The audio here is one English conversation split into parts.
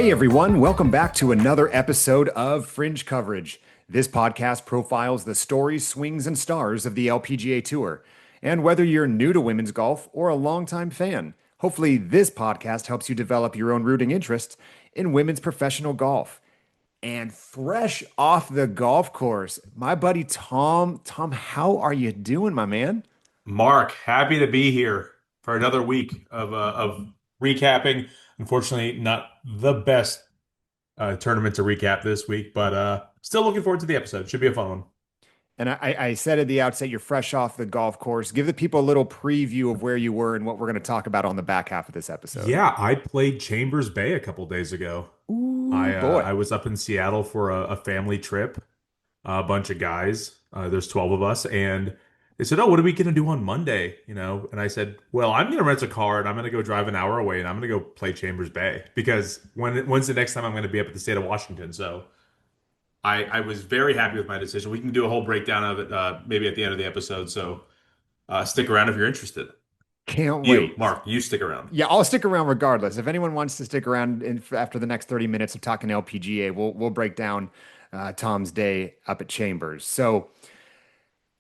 Hey everyone, welcome back to another episode of Fringe Coverage. This podcast profiles the stories, swings, and stars of the LPGA Tour. And whether you're new to women's golf or a longtime fan, hopefully this podcast helps you develop your own rooting interest in women's professional golf. And fresh off the golf course, my buddy Tom. Tom, how are you doing, my man? Mark, happy to be here for another week of recapping. Unfortunately, not the best tournament to recap this week, but still looking forward to the episode. Should be a fun one. And I said at the outset, you're fresh off the golf course. Give the people a little preview of where you were and what we're going to talk about on the back half of this episode. Yeah, I played Chambers Bay a couple days ago. Ooh, I boy. was up in Seattle for a family trip, a bunch of guys. There's 12 of us, and they said, "Oh, what are we gonna do on Monday?" And I said, "Well, I'm gonna rent a car and I'm gonna go drive an hour away and I'm gonna go play Chambers Bay because when's the next time I'm gonna be up at the state of Washington?" So I was very happy with my decision. We can do a whole breakdown of it maybe at the end of the episode. So stick around if you're interested. Can't You, wait. Mark, you stick around. Yeah, I'll stick around regardless. If anyone wants to stick around after the next 30 minutes of talking LPGA, we'll break down Tom's day up at Chambers. So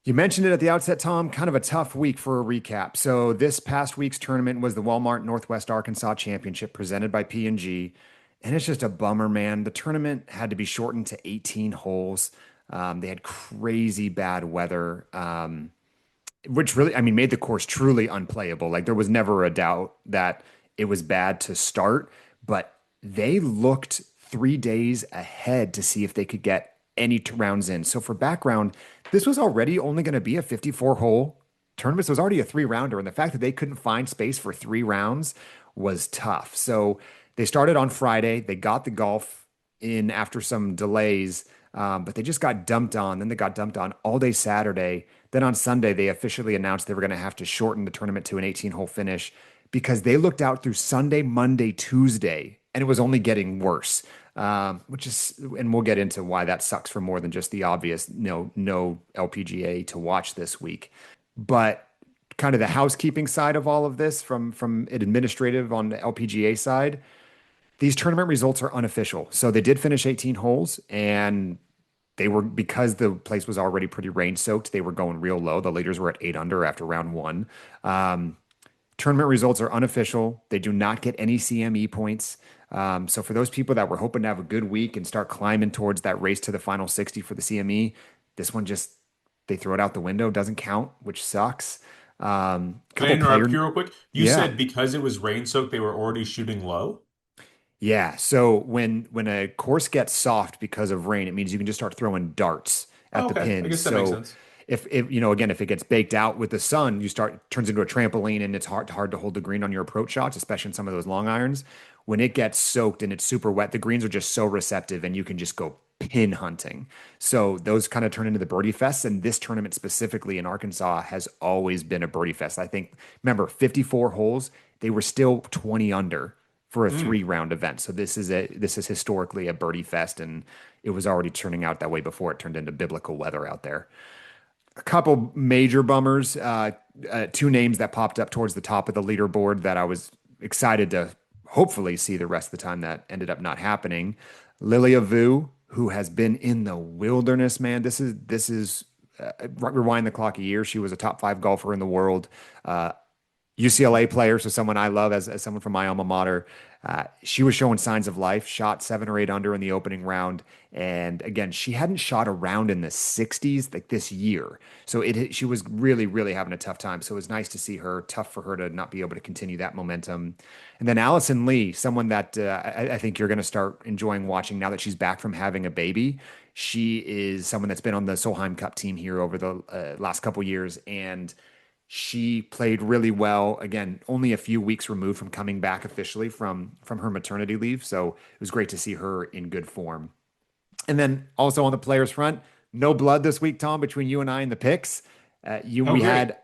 you mentioned it at the outset, Tom, kind of a tough week for a recap. So this past week's tournament was the Walmart Northwest Arkansas Championship presented by P&G, and it's just a bummer, man. The tournament had to be shortened to 18 holes. They had crazy bad weather, which really, I mean, made the course truly unplayable. Like there was never a doubt that it was bad to start, but they looked 3 days ahead to see if they could get any rounds in. So for background, this was already only going to be a 54 hole tournament. So it was already a three rounder. And the fact that they couldn't find space for three rounds was tough. So they started on Friday. They got the golf in after some delays, but they just got dumped on. Then they got dumped on all day Saturday. Then on Sunday, they officially announced they were going to have to shorten the tournament to an 18-hole finish because they looked out through Sunday, Monday, Tuesday, and it was only getting worse. Which is, and we'll get into why that sucks for more than just the obvious no LPGA to watch this week. But kind of the housekeeping side of all of this, from an administrative on the LPGA side, these tournament results are unofficial. So they did finish 18 holes, and they were, because the place was already pretty rain soaked, they were going real low. The leaders were at 8 under after round one. Um, Tournament results are unofficial. They do not get any CME points. So for those people that were hoping to have a good week and start climbing towards that race to the final 60 for the CME, this one just, they throw it out the window, doesn't count, which sucks. Can I Couple interrupt player, you real quick? You yeah, said because it was rain soaked, they were already shooting low. yeah. So when a course gets soft because of rain, it means you can just start throwing darts at Oh, the okay. I pins. guess that makes So sense. if again, if it gets baked out with the sun, you start turns into a trampoline, and it's hard to hold the green on your approach shots, especially in some of those long irons. When it gets soaked and it's super wet, the greens are just so receptive, and you can just go pin hunting. So those kind of turn into the birdie fests, and this tournament specifically in Arkansas has always been a birdie fest. I think, remember, 54 holes, they were still 20 under for a Mm. three-round event. So this is historically a birdie fest, and it was already turning out that way before it turned into biblical weather out there. A couple major bummers. Two names that popped up towards the top of the leaderboard that I was excited to hopefully see the rest of the time that ended up not happening. Lilia Vu, who has been in the wilderness, man. This is rewind the clock a year. She was a top five golfer in the world. Uh, UCLA player, so someone I love as someone from my alma mater. She was showing signs of life, shot 7 or 8 under in the opening round. And again, she hadn't shot around in the 60s like this year. So she was really, really having a tough time. So it was nice to see her, tough for her to not be able to continue that momentum. And then Allison Lee, someone that I think you're going to start enjoying watching now that she's back from having a baby. She is someone that's been on the Solheim Cup team here over the last couple years. And she played really well. Again, only a few weeks removed from coming back officially from her maternity leave, so it was great to see her in good form. And then also on the players front, no blood this week, Tom, between you and I in the picks. Oh, We great. had,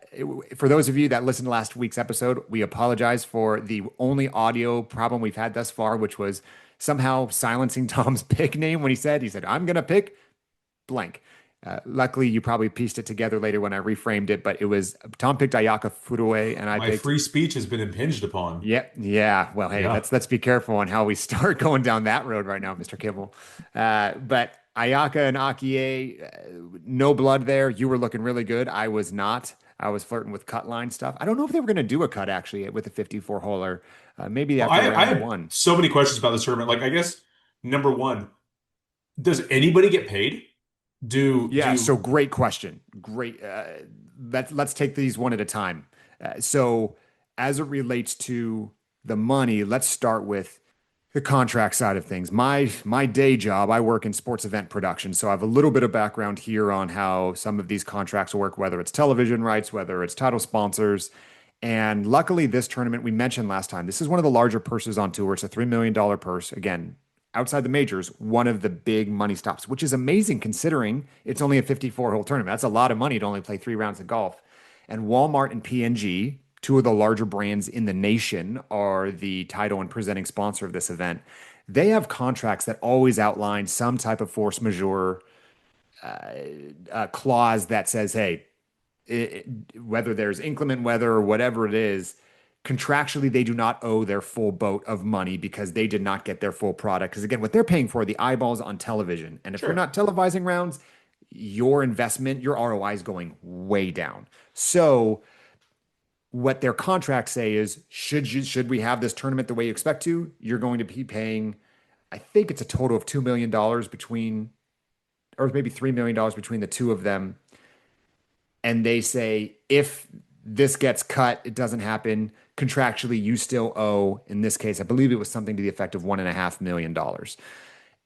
for those of you that listened to last week's episode, we apologize for the only audio problem we've had thus far, which was somehow silencing Tom's pick name when he said, I'm going to pick blank. Luckily, you probably pieced it together later when I reframed it, but it was Tom picked Ayaka Furue and I My picked. free speech has been impinged upon. Yep. Yeah. Well, hey, Yeah. let's be careful on how we start going down that road right now, Mr. Kibble. But Ayaka and Akie, no blood there. You were looking really good. I was not. I was flirting with cut line stuff. I don't know if they were going to do a cut actually with the 54 holer. Maybe Well, after I round had one. so many questions about this tournament. Like, I guess number one, does anybody get paid? Yeah, Do so great question. Great. Let's take these one at a time. So, as it relates to the money, let's start with the contract side of things. My day job, I work in sports event production, so I have a little bit of background here on how some of these contracts work, whether it's television rights, whether it's title sponsors. And luckily, this tournament we mentioned last time, this is one of the larger purses on tour. It's a $3 million purse. Again, outside the majors, one of the big money stops, which is amazing considering it's only a 54-hole tournament. That's a lot of money to only play 3 rounds of golf. And Walmart and P&G, two of the larger brands in the nation, are the title and presenting sponsor of this event. They have contracts that always outline some type of force majeure clause that says, hey, whether there's inclement weather or whatever it is, contractually they do not owe their full boat of money because they did not get their full product. Because again, what they're paying for are the eyeballs on television. And if you're sure. not televising rounds, your investment, your ROI is going way down. So what their contracts say is, should we have this tournament the way you expect to, you're going to be paying, I think it's a total of $2 million between, or maybe $3 million between the two of them, and they say if this gets cut, it doesn't happen. Contractually, you still owe, in this case, I believe it was something to the effect of $1.5 million.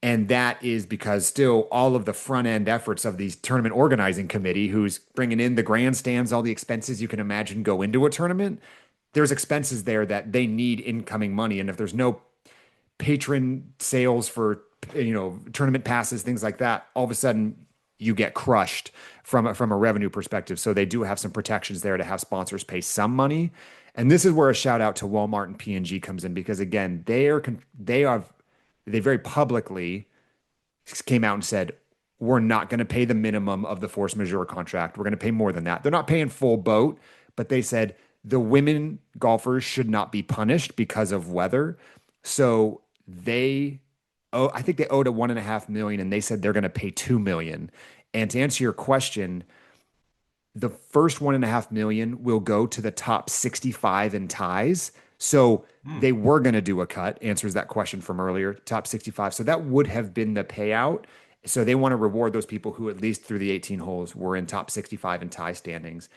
And that is because still all of the front end efforts of the tournament organizing committee, who's bringing in the grandstands, all the expenses you can imagine go into a tournament, there's expenses there that they need incoming money. And if there's no patron sales for tournament passes, things like that, all of a sudden you get crushed from a revenue perspective. So they do have some protections there to have sponsors pay some money. And this is where a shout out to Walmart and P&G comes in because again, they very publicly came out and said, we're not going to pay the minimum of the force majeure contract. We're going to pay more than that. They're not paying full boat, but they said the women golfers should not be punished because of weather. So I think they owed a 1.5 million and they said they're going to pay 2 million. And to answer your question, the first 1.5 million will go to the top 65 in ties. So Hmm. they were going to do a cut, answers that question from earlier, top 65. So that would have been the payout. So they want to reward those people who, at least through the 18 holes, were in top 65 in tie standings.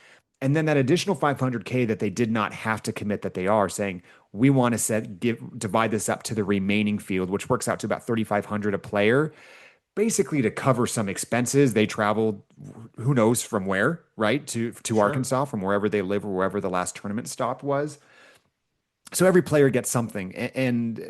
And then that additional 500K that they did not have to commit, that they are saying, we want to divide this up to the remaining field, which works out to about 3,500 a player, basically to cover some expenses. They traveled, who knows from where, right? To Sure. Arkansas, from wherever they live or wherever the last tournament stop was. So every player gets something. And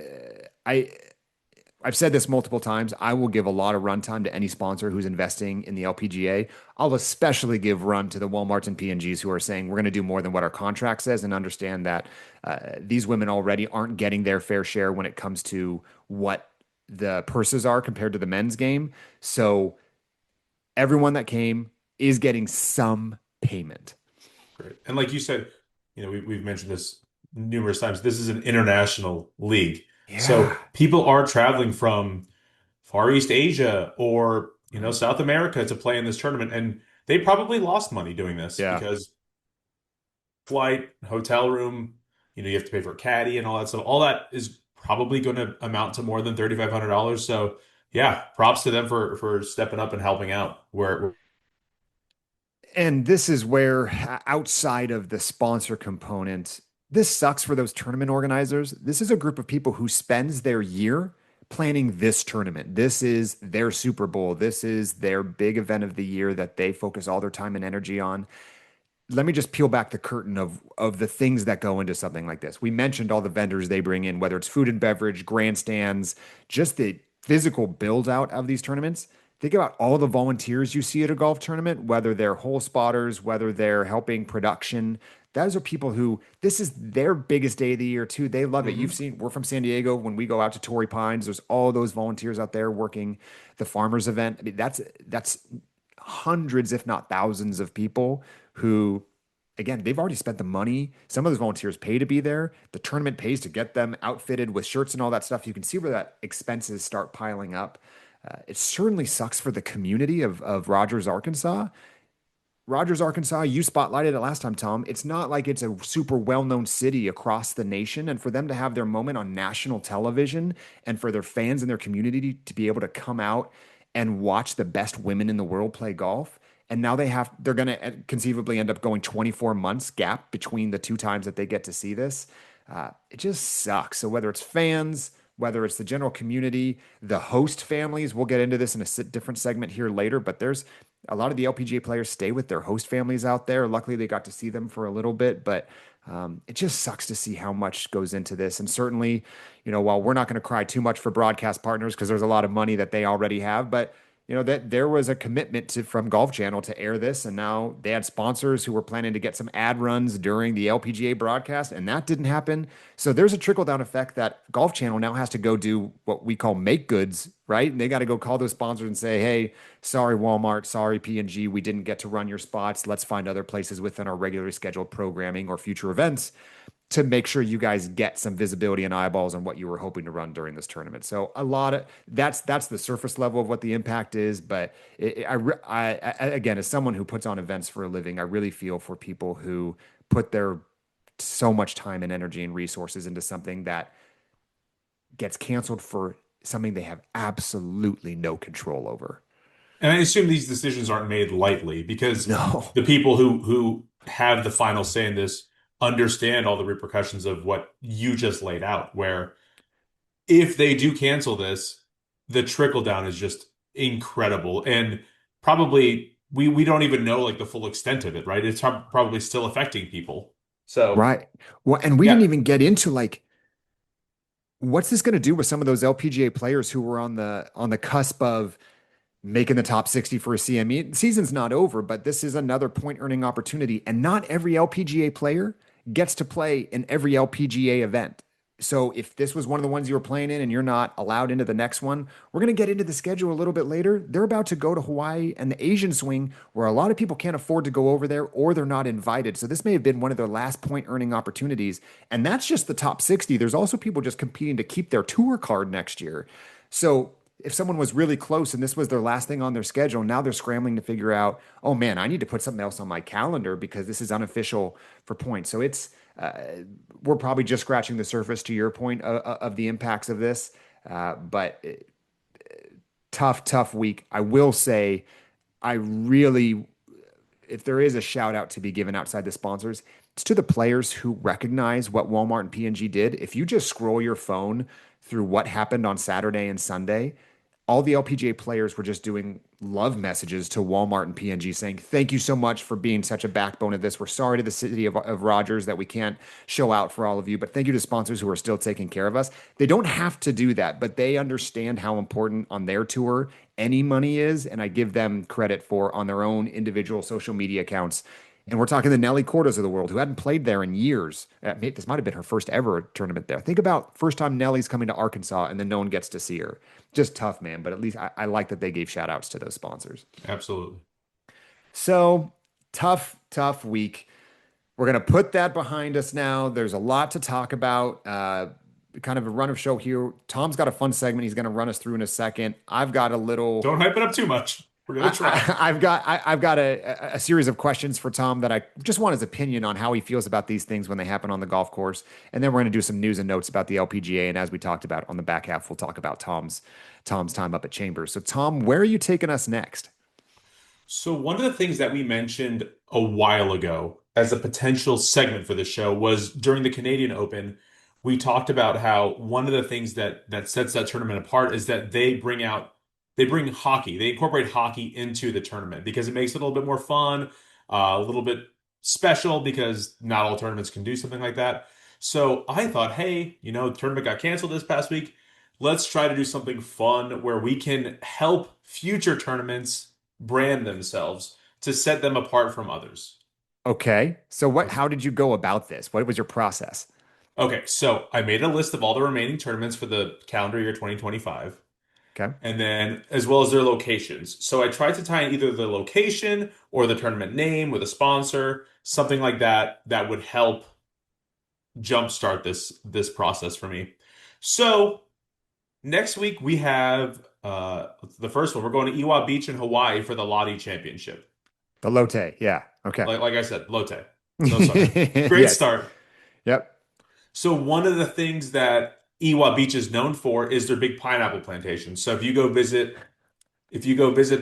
I've said this multiple times. I will give a lot of runtime to any sponsor who's investing in the LPGA. I'll especially give run to the Walmarts and P&Gs who are saying we're going to do more than what our contract says, and understand that these women already aren't getting their fair share when it comes to what the purses are compared to the men's game. So everyone that came is getting some payment. Great. And like you said, we've mentioned this numerous times. This is an international league. Yeah. So people are traveling from Far East Asia or, South America to play in this tournament. And they probably lost money doing this Yeah. because flight, hotel room, you have to pay for a caddy and all that stuff. All that is probably going to amount to more than $3,500. So yeah, props to them for stepping up and helping out where And this is where, outside of the sponsor component, this sucks for those tournament organizers. This is a group of people who spends their year planning this tournament. This is their Super Bowl. This is their big event of the year that they focus all their time and energy on. Let me just peel back the curtain of the things that go into something like this. We mentioned all the vendors they bring in, whether it's food and beverage, grandstands, just the physical build out of these tournaments. Think about all the volunteers you see at a golf tournament, whether they're hole spotters, whether they're helping production. Those are people who, this is their biggest day of the year too. They love it. You've Mhm. seen, we're from San Diego. When we go out to Torrey Pines, there's all those volunteers out there working the farmers event. I mean, that's hundreds, if not thousands, of people who, again, they've already spent the money. Some of those volunteers pay to be there. The tournament pays to get them outfitted with shirts and all that stuff. You can see where that expenses start piling up. It certainly sucks for the community of Rogers, Arkansas. Rogers, Arkansas, you spotlighted it last time, Tom. It's not like it's a super well-known city across the nation. And for them to have their moment on national television and for their fans and their community to be able to come out and watch the best women in the world play golf. And now they're going to conceivably end up going 24 months gap between the two times that they get to see this. It just sucks. So whether it's fans, whether it's the general community, the host families, we'll get into this in a different segment here later, but there's a lot of the LPGA players stay with their host families out there. Luckily, they got to see them for a little bit, but it just sucks to see how much goes into this. And certainly, while we're not going to cry too much for broadcast partners because there's a lot of money that they already have, but that there was a commitment from Golf Channel to air this, and now they had sponsors who were planning to get some ad runs during the LPGA broadcast, and that didn't happen. So there's a trickle down effect that Golf Channel now has to go do what we call make goods, right? And they got to go call those sponsors and say, "Hey, sorry Walmart, sorry P&G, we didn't get to run your spots. Let's find other places within our regularly scheduled programming or future events to make sure you guys get some visibility and eyeballs on what you were hoping to run during this tournament." So a lot of that's the surface level of what the impact is. But again, as someone who puts on events for a living, I really feel for people who put their so much time and energy and resources into something that gets canceled for something they have absolutely no control over. And I assume these decisions aren't made lightly because No. the people who have the final say in this understand all the repercussions of what you just laid out, where if they do cancel this, the trickle down is just incredible. And probably we don't even know like the full extent of it, right? It's probably still affecting people. So, Right. Well, and we didn't yeah, even get into like what's this going to do with some of those LPGA players who were on the cusp of making the top 60 for a CME. The season's not over, but this is another point earning opportunity. And not every LPGA player gets to play in every LPGA event. So if this was one of the ones you were playing in and you're not allowed into the next one, we're going to get into the schedule a little bit later. They're about to go to Hawaii and the Asian swing where a lot of people can't afford to go over there or they're not invited. So this may have been one of their last point earning opportunities. And that's just the top 60. There's also people just competing to keep their tour card next year. So if someone was really close and this was their last thing on their schedule, now they're scrambling to figure out, oh man, I need to put something else on my calendar because this is unofficial for points. So uh, we're probably just scratching the surface to your point of the impacts of this. But tough, tough week. I will say, I really, if there is a shout out to be given outside the sponsors, it's to the players who recognize what Walmart and P&G did. If you just scroll your phone through what happened on Saturday and Sunday, all the LPGA players were just doing love messages to Walmart and P&G saying, "Thank you so much for being such a backbone of this. We're sorry to the city of Rogers that we can't show out for all of you, but thank you to sponsors who are still taking care of us." They don't have to do that, but they understand how important on their tour any money is. And I give them credit for on their own individual social media accounts. And we're talking the Nelly Cordas of the world who hadn't played there in years. This might have been her first ever tournament there. Think about first time Nelly's coming to Arkansas and then no one gets to see her. Just tough, man. But at least I like that they gave shout outs to those sponsors. absolutely. So tough, tough week. We're going to put that behind us now. There's a lot to talk about. Kind of a run of show here. Tom's got a fun segment he's going to run us through in a second. I've got a little Don't hype it up too much. We're gonna try. I've got a series of questions for Tom that I just want his opinion on how he feels about these things when they happen on the golf course, and then we're going to do some news and notes about the LPGA. And as we talked about on the back half, we'll talk about Tom's time up at Chambers. So Tom, where are you taking us next? So one of the things that we mentioned a while ago as a potential segment for the show was during the Canadian Open, we talked about how one of the things that sets that tournament apart is that they bring hockey. They incorporate hockey into the tournament because it makes it a little bit more fun, a little bit special because not all tournaments can do something like that. So I thought, hey, the tournament got canceled this past week. Let's try to do something fun where we can help future tournaments brand themselves to set them apart from others. Okay. So what? Okay. How did you go about this? What was your process? Okay, so I made a list of all the remaining tournaments for the calendar year 2025. Okay. and then as well as their locations. So I tried to tie in either the location or the tournament name with a sponsor, something like that that would help jumpstart this process for me. So next week we have the first one. We're going to Iwa Beach in Hawaii for the Lottie Championship. The Lotte. Yeah. Okay. Like I said, Lotte. No sweat. Great Yes. start. Yep. So one of the things that Iwa Beach is known for is their big pineapple plantation. So if you go visit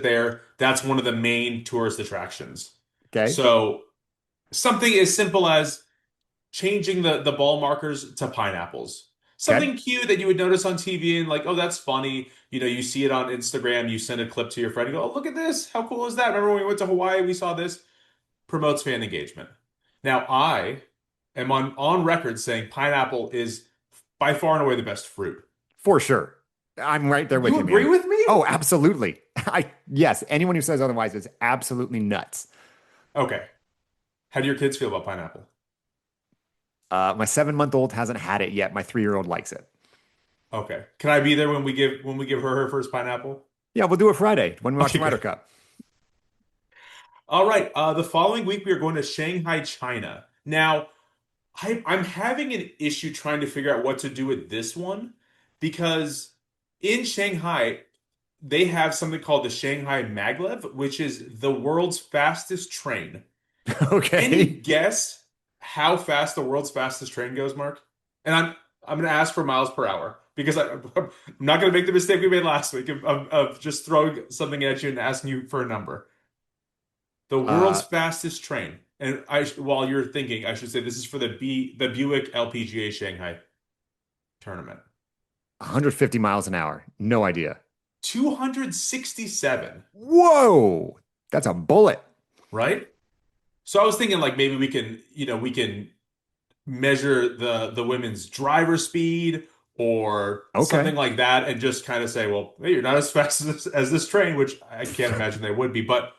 there, that's one of the main tourist attractions. Okay. So something as simple as changing the ball markers to pineapples. Okay. Something cute that you would notice on TV and like, oh, that's funny. You know, you see it on Instagram, you send a clip to your friend, you go, oh, look at this. How cool is that? Remember when we went to Hawaii, we saw this? Promotes fan engagement. Now, I am on record saying pineapple is by far and away the best fruit. For sure. I'm right there with You you, agree man. with me? Oh, absolutely. Yes, anyone who says otherwise is absolutely nuts. Okay. How do your kids feel about pineapple? My 7-month-old hasn't had it yet. My 3-year-old likes it. Okay. Can I be there when we give her first pineapple? Yeah, we'll do it Friday when we watch Okay, the Ryder good. Cup. All right. The following week we are going to Shanghai, China. Now, I'm having an issue trying to figure out what to do with this one because in Shanghai they have something called the Shanghai Maglev, which is the world's fastest train. Any Okay. guess how fast the world's fastest train goes, Mark? And I'm going to ask for miles per hour because I'm not going to make the mistake we made last week of just throwing something at you and asking you for a number. The world's Uh, fastest train. And while you're thinking, I should say this is for the Buick LPGA Shanghai tournament. 150 miles an hour. No idea. 267, Whoa. That's a bullet. right? So I was thinking like maybe we can measure the women's driver speed or Okay. something like that and just kind of say, well, hey, you're not as fast as this train, which I can't imagine they would be, but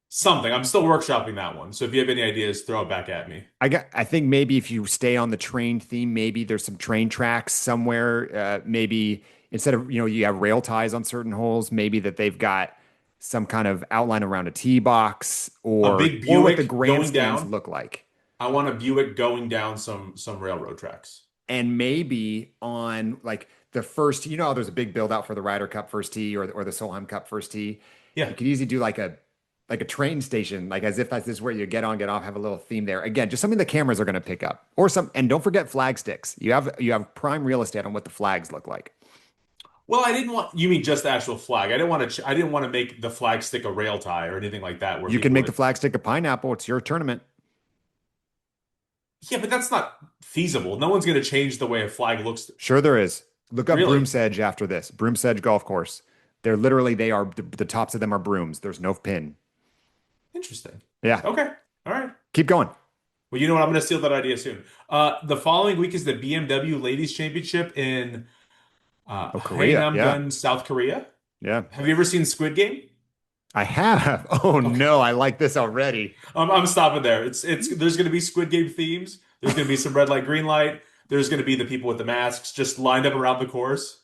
something. I'm still workshopping that one. So if you have any ideas, throw it back at me. I think maybe if you stay on the train theme, maybe there's some train tracks somewhere. Maybe instead of, you have rail ties on certain holes, maybe that they've got some kind of outline around a tee box A or big what the Buick going grandstands down. look like. I want a Buick going down some railroad tracks. And maybe on like the first, how there's a big build out for the Ryder Cup first tee or the Solheim Cup first tee. Yeah. You could easily do like a train station, like as if that's this is where you get on, get off, have a little theme there. Again, just something the cameras are going to pick up. Or some, and don't forget flag sticks. You have prime real estate on what the flags look like. Well, I didn't want you mean just the actual flag. I didn't want to make the flag stick a rail tie or anything like that where You can people make the would. flag stick a pineapple. It's your tournament. Yeah, but that's not feasible. No one's going to change the way a flag looks. Sure, there is. Look up Really? Broom Sedge after this. Broom Sedge Golf Course. They are the tops of them are brooms. There's no pin. Interesting. Yeah, Okay. All right. keep going. Well, you know what? I'm going to steal that idea soon. The following week is the BMW Ladies Championship in Oh, Korea. Yeah, Haenamgun, South Korea. yeah. Have you ever seen Squid Game? I have. Oh Okay. no, I like this already. I'm stopping there. It's there's going to be Squid Game themes. There's going to be some red light, green light. There's going to be the people with the masks just lined up around the course.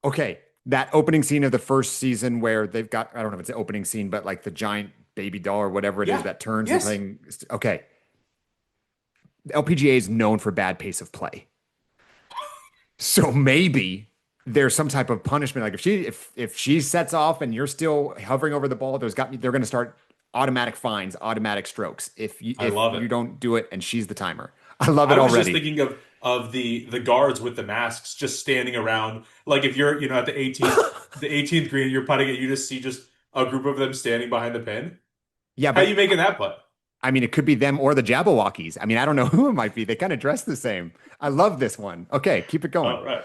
Okay, that opening scene of the first season where they've got, I don't know if it's the opening scene, but like the giant baby doll or whatever it is Yeah. that turns and Yes. playing. Okay, the LPGA is known for bad pace of play. So maybe there's some type of punishment. Like if she sets off and you're still hovering over the ball, they're going to start automatic fines, automatic strokes if you I if love you it. don't do it and she's the timer. I love it I was just already. thinking of the guards with the masks just standing around. Like if you're, at the 18th green, you're putting it, you just see just a group of them standing behind the pin. Yeah, How you but making that putt? I mean, it could be them or the Jabberwockies. I mean, I don't know who it might be. They kind of dress the same. I love this one. Okay, keep it going. All right.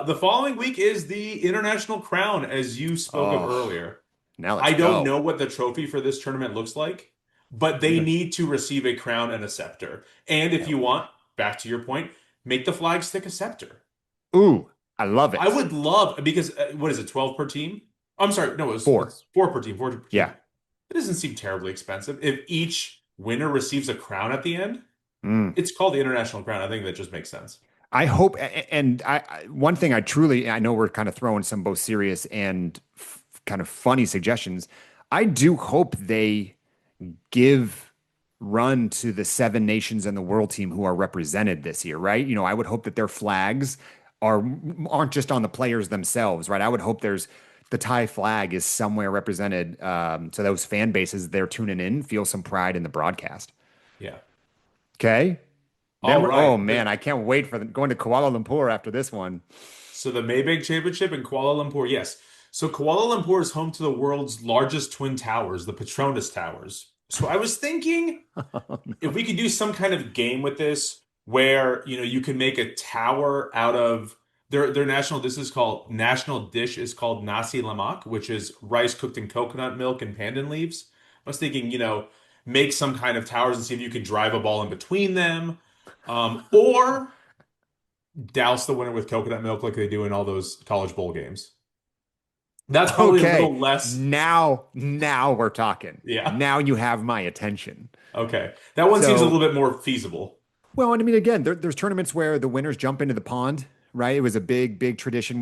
The following week is the International Crown, as you spoke of Oh, earlier. now let's I don't go. know what the trophy for this tournament looks like, but they Neither. need to receive a crown and a scepter. And if Yeah. you want, back to your point, make the flag stick a scepter. Ooh, I love I it. would love because what is it, 12 per team? I'm sorry, no, Four. it's four per team, four per Yeah. team. It doesn't seem terribly expensive. If each winner receives a crown at the end, Mm. it's called the International Crown. I think that just makes sense. I hope, and one thing I know we're kind of throwing some both serious and kind of funny suggestions. I do hope they give run to the seven nations and the world team who are represented this year, right? You know, I would hope that their flags are aren't just on the players themselves, right? I would hope there's the Thai flag is somewhere represented, so those fan bases they're tuning in feel some pride in the broadcast. Yeah. Okay. Then All we're, oh right. man, I can't wait for going to Kuala Lumpur after this one. So the Maybank Championship in Kuala Lumpur, yes. So Kuala Lumpur is home to the world's largest twin towers, the Petronas Towers. So I was thinking Oh, if no. we could do some kind of game with this where, you can make a tower out of their national national dish is called nasi lemak, which is rice cooked in coconut milk and pandan leaves. I was thinking, make some kind of towers and see if you can drive a ball in between them. Or douse the winner with coconut milk like they do in all those college bowl games. That's probably a Okay, little less. now we're talking. Yeah. Now you have my attention. Okay. That one seems a little So, bit more feasible. well, and I mean, again, there's tournaments where the winners jump into the pond, right? It was a big tradition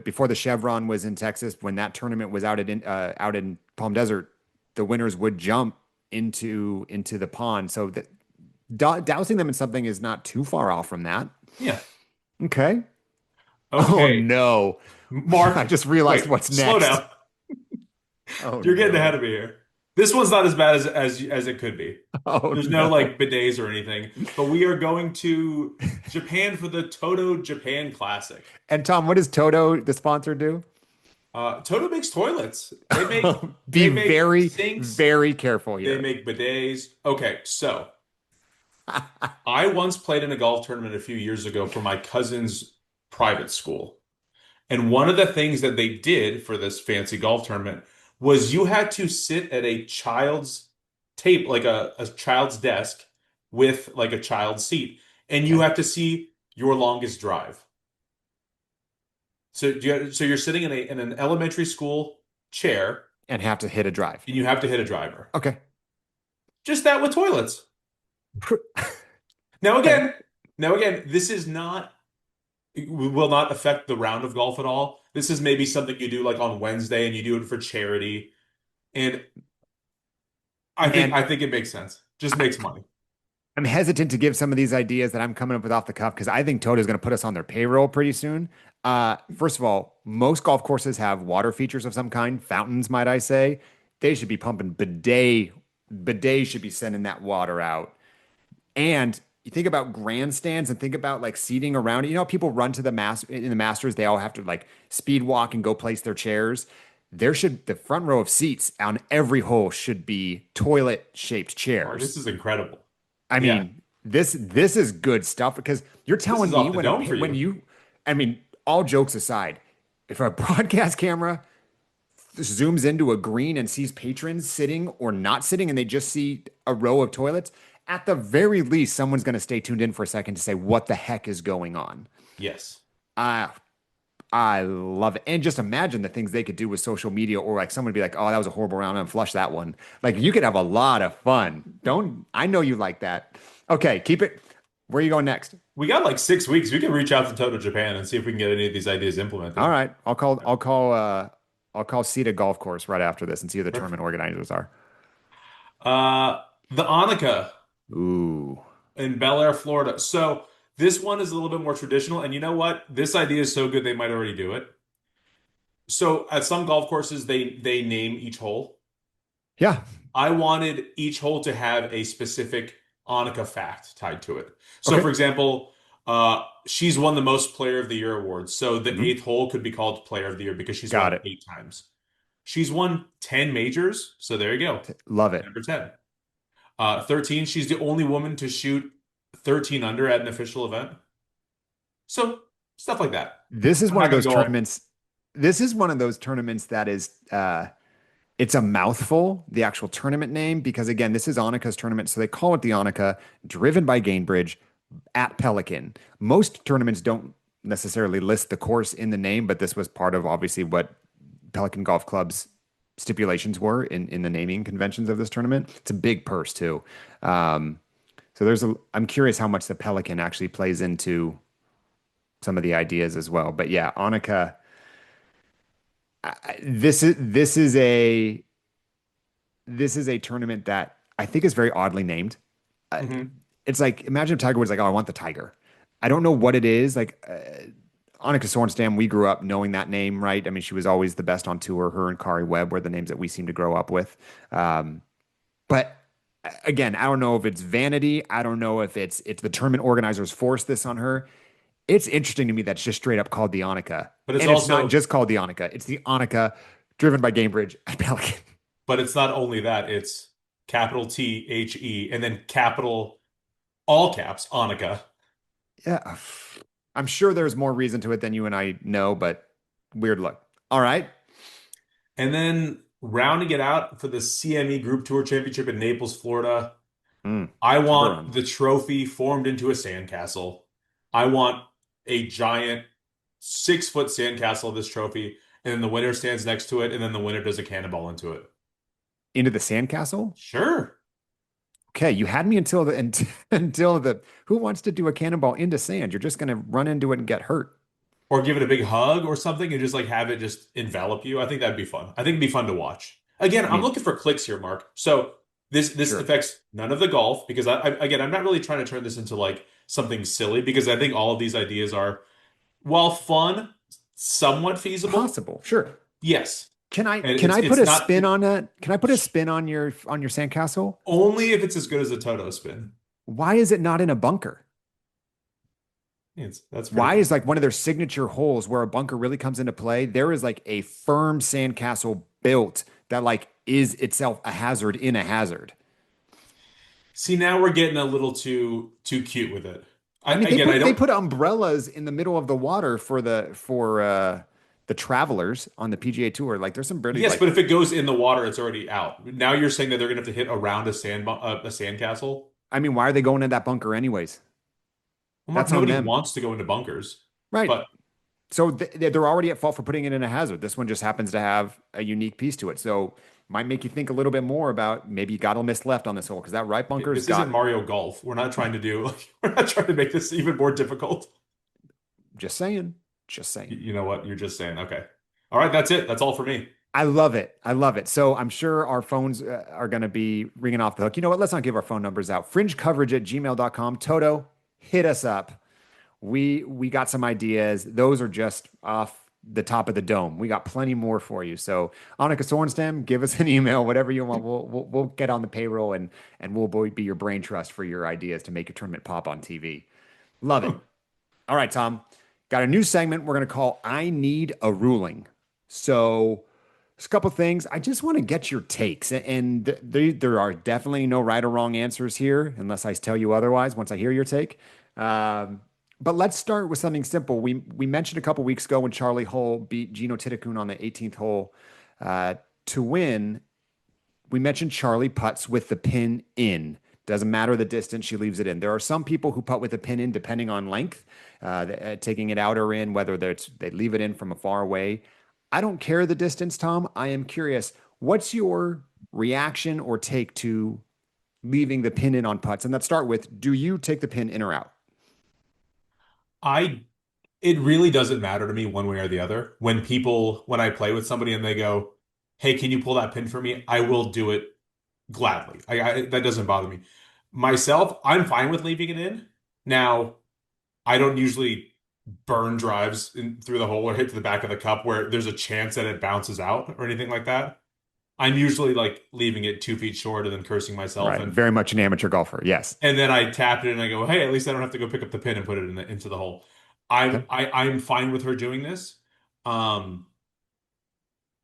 before the Chevron was in Texas, when that tournament was out in Palm Desert, the winners would jump into the pond. So that dousing them in something is not too far off from that. Yeah. Okay. Oh Okay. no. I Mark, just realized wait, what's slow next. down. Oh You're getting ahead no. of me here. This one's not as bad as it could be. Oh There's no no. like bidets or anything, but we are going to Japan for the Toto Japan Classic. And Tom, what does Toto, the sponsor, do? Toto makes toilets. They Be make very, sinks. very careful They here. make bidets. Okay, so I once played in a golf tournament a few years ago for my cousin's private school. And one of the things that they did for this fancy golf tournament was you had to sit at a child's like a child's desk with like a child's seat, and you Okay. have to see your longest drive. So you're sitting in an elementary school chair, And have to hit a drive. and you have to hit a driver. Okay. Just that with toilets. Now Okay. again, now again, this is not it will not affect the round of golf at all. This is maybe something you do like on Wednesday and you do it for charity. And Man, I think it makes sense. Just I, makes money. I'm hesitant to give some of these ideas that I'm coming up with off the cuff because I think Toto is going to put us on their payroll pretty soon. First of all, most golf courses have water features of some kind, fountains, might I say. They should be pumping bidet. Bidet should be sending that water out. And you think about grandstands and think about like seating around it. You know, people run to in the Masters, they all have to like speed walk and go place their chairs. The front row of seats on every hole should be toilet shaped Mark, chairs. this is incredible. I Yeah, mean, this is good stuff because you're this telling is me off the dome for you. I mean, all jokes aside, if a broadcast camera zooms into a green and sees patrons sitting or not sitting and they just see a row of toilets, at the very least, someone's going to stay tuned in for a second to say, what the heck is going on? Yes. I, I love it. And just imagine the things they could do with social media or like someone would be like, oh, that was a horrible round and flush that one. Like you could have a lot of fun. I know you like that. Okay, keep it. Where are you going next? We got like 6 weeks. We can reach out to Toto Japan and see if we can get any of these ideas All implemented. right. I'll call Cedar Golf Course right after this and see who the tournament Perfect. organizers are. The Annika Ooh. in Bel Air, Florida. So this one is a little bit more traditional. And you know what? This idea is so good they might already do it. So at some golf courses, they name each hole. Yeah. I wanted each hole to have a specific Annika fact tied to it. So, Okay. for example, she's won the most Player of the Year awards. So the Mhm. eighth hole could be called Player of the Year because she's Got won it. 8 times. She's won 10 majors. So there you go. Love it. Number 10. 13, she's the only woman to shoot 13 under at an official event. So stuff like that. This is I'm one not of going to those go all. tournaments. This is one of those tournaments that is it's a mouthful, the actual tournament name, because again, this is Annika's tournament. So they call it the Annika, driven by Gainbridge at Pelican. Most tournaments don't necessarily list the course in the name, but this was part of obviously what Pelican Golf Club's stipulations were in the naming conventions of this tournament. It's a big purse too. Um, so I'm curious how much the Pelican actually plays into. some of the ideas as well. But yeah, Annika, this is a tournament that I think is very oddly named. Uh, Hmm. it's like imagine if Tiger was like, "Oh, I want the Tiger." I don't know what it is. Like Annika Sorenstam, we grew up knowing that name, right? I mean, she was always the best on tour. Her and Kari Webb were the names that we seem to grow up with. But again, I don't know if it's vanity. I don't know if it's the tournament organizers forced this on her. It's interesting to me that's just straight up called the Annika. But it's And it's not also, just called the Annika. It's the Annika driven by Gamebridge at Pelican. but it's not only that, it's capital THE and then capital all caps Annika. Yeah. I'm sure there's more reason to it than you and I know, but weird look. All right. And then rounding it out for the CME Group Tour Championship in Naples, Florida, Mm, I want Tiburon. the trophy formed into a sandcastle. I want a giant 6 foot sandcastle of this trophy, and then the winner stands next to it, and then the winner does a cannonball into it. Into the sandcastle? Sure. Okay, you had me until the who wants to do a cannonball into sand? You're just gonna run into it and get hurt. Or give it a big hug or something and just like have it just envelop you. I think that'd be fun. I think it'd be fun to watch. Again, I I'm mean, looking for clicks here, Mark. So this sure. affects none of the golf because again, I'm not really trying to turn this into like something silly because I think all of these ideas are, while fun, somewhat feasible. Possible. Sure. Yes. Can I And can I put it's a not spin on that? Can I put a spin on your sandcastle? only if it's as good as a Toto spin. Why is it not in a bunker? That's pretty Why fun. is like one of their signature holes where a bunker really comes into play? There is like a firm sandcastle built that like is itself a hazard in a hazard. See, now we're getting a little too cute with it. I I mean, they again, I put they don't. put umbrellas in the middle of the water for the travelers on the PGA Tour. Like there's some pretty Yes, like but if it goes in the water, it's already out. Now you're saying that they're gonna have to hit around a sandcastle. I mean, why are they going in that bunker anyways? Well, Mark, That's on nobody them. wants to go into bunkers, Right. but So they're already at fault for putting it in a hazard. This one just happens to have a unique piece to it. So might make you think a little bit more about maybe you got to miss left on this hole because that right bunker's this isn't got Mario Golf. We're not trying to do we're not trying to make this even more difficult. just saying, just You, saying. you know what? You're just saying, okay. All right, that's it. That's all for me. I love it. I love it. So I'm sure our phones are going to be ringing off the hook. You know what? Let's not give our phone numbers out. Fringecoverage at gmail.com. Toto, hit us up. We got some ideas. Those are just off the top of the dome. We got plenty more for you. So Annika Sorenstam, give us an email, whatever you want. We'll get on the payroll and we'll be your brain trust for your ideas to make your tournament pop on TV. Love it. All right, Tom. Got a new segment we're going to call I Need a Ruling. So, there's a couple things. I just want to get your takes. And there are definitely no right or wrong answers here, unless I tell you otherwise once I hear your take. Um, but let's start with something simple. We mentioned a couple weeks ago when Charlie Hull beat Gino Titakun on the 18th hole uh, to win. We mentioned Charlie putts with the pin in. Doesn't matter the distance, she leaves it in. There are some people who putt with the pin in depending on length, taking it out or in, whether they leave it in from a far away. I don't care the distance, Tom. I am curious. What's your reaction or take to leaving the pin in on putts? And let's start with, do you take the pin in or out? I It really doesn't matter to me one way or the other. When I play with somebody and they go, "Hey, can you pull that pin for me?" I will do it gladly. That doesn't bother me. Myself, I'm fine with leaving it in. Now, I don't usually burn drives through the hole or hit to the back of the cup where there's a chance that it bounces out or anything like that. I'm usually like leaving it 2 feet short and then cursing myself Right. Very much an amateur golfer. Yes. and then I tap it and I go, "Hey, at least I don't have to go pick up the pin and put it into the hole." Okay. I'm fine with her doing this. Um,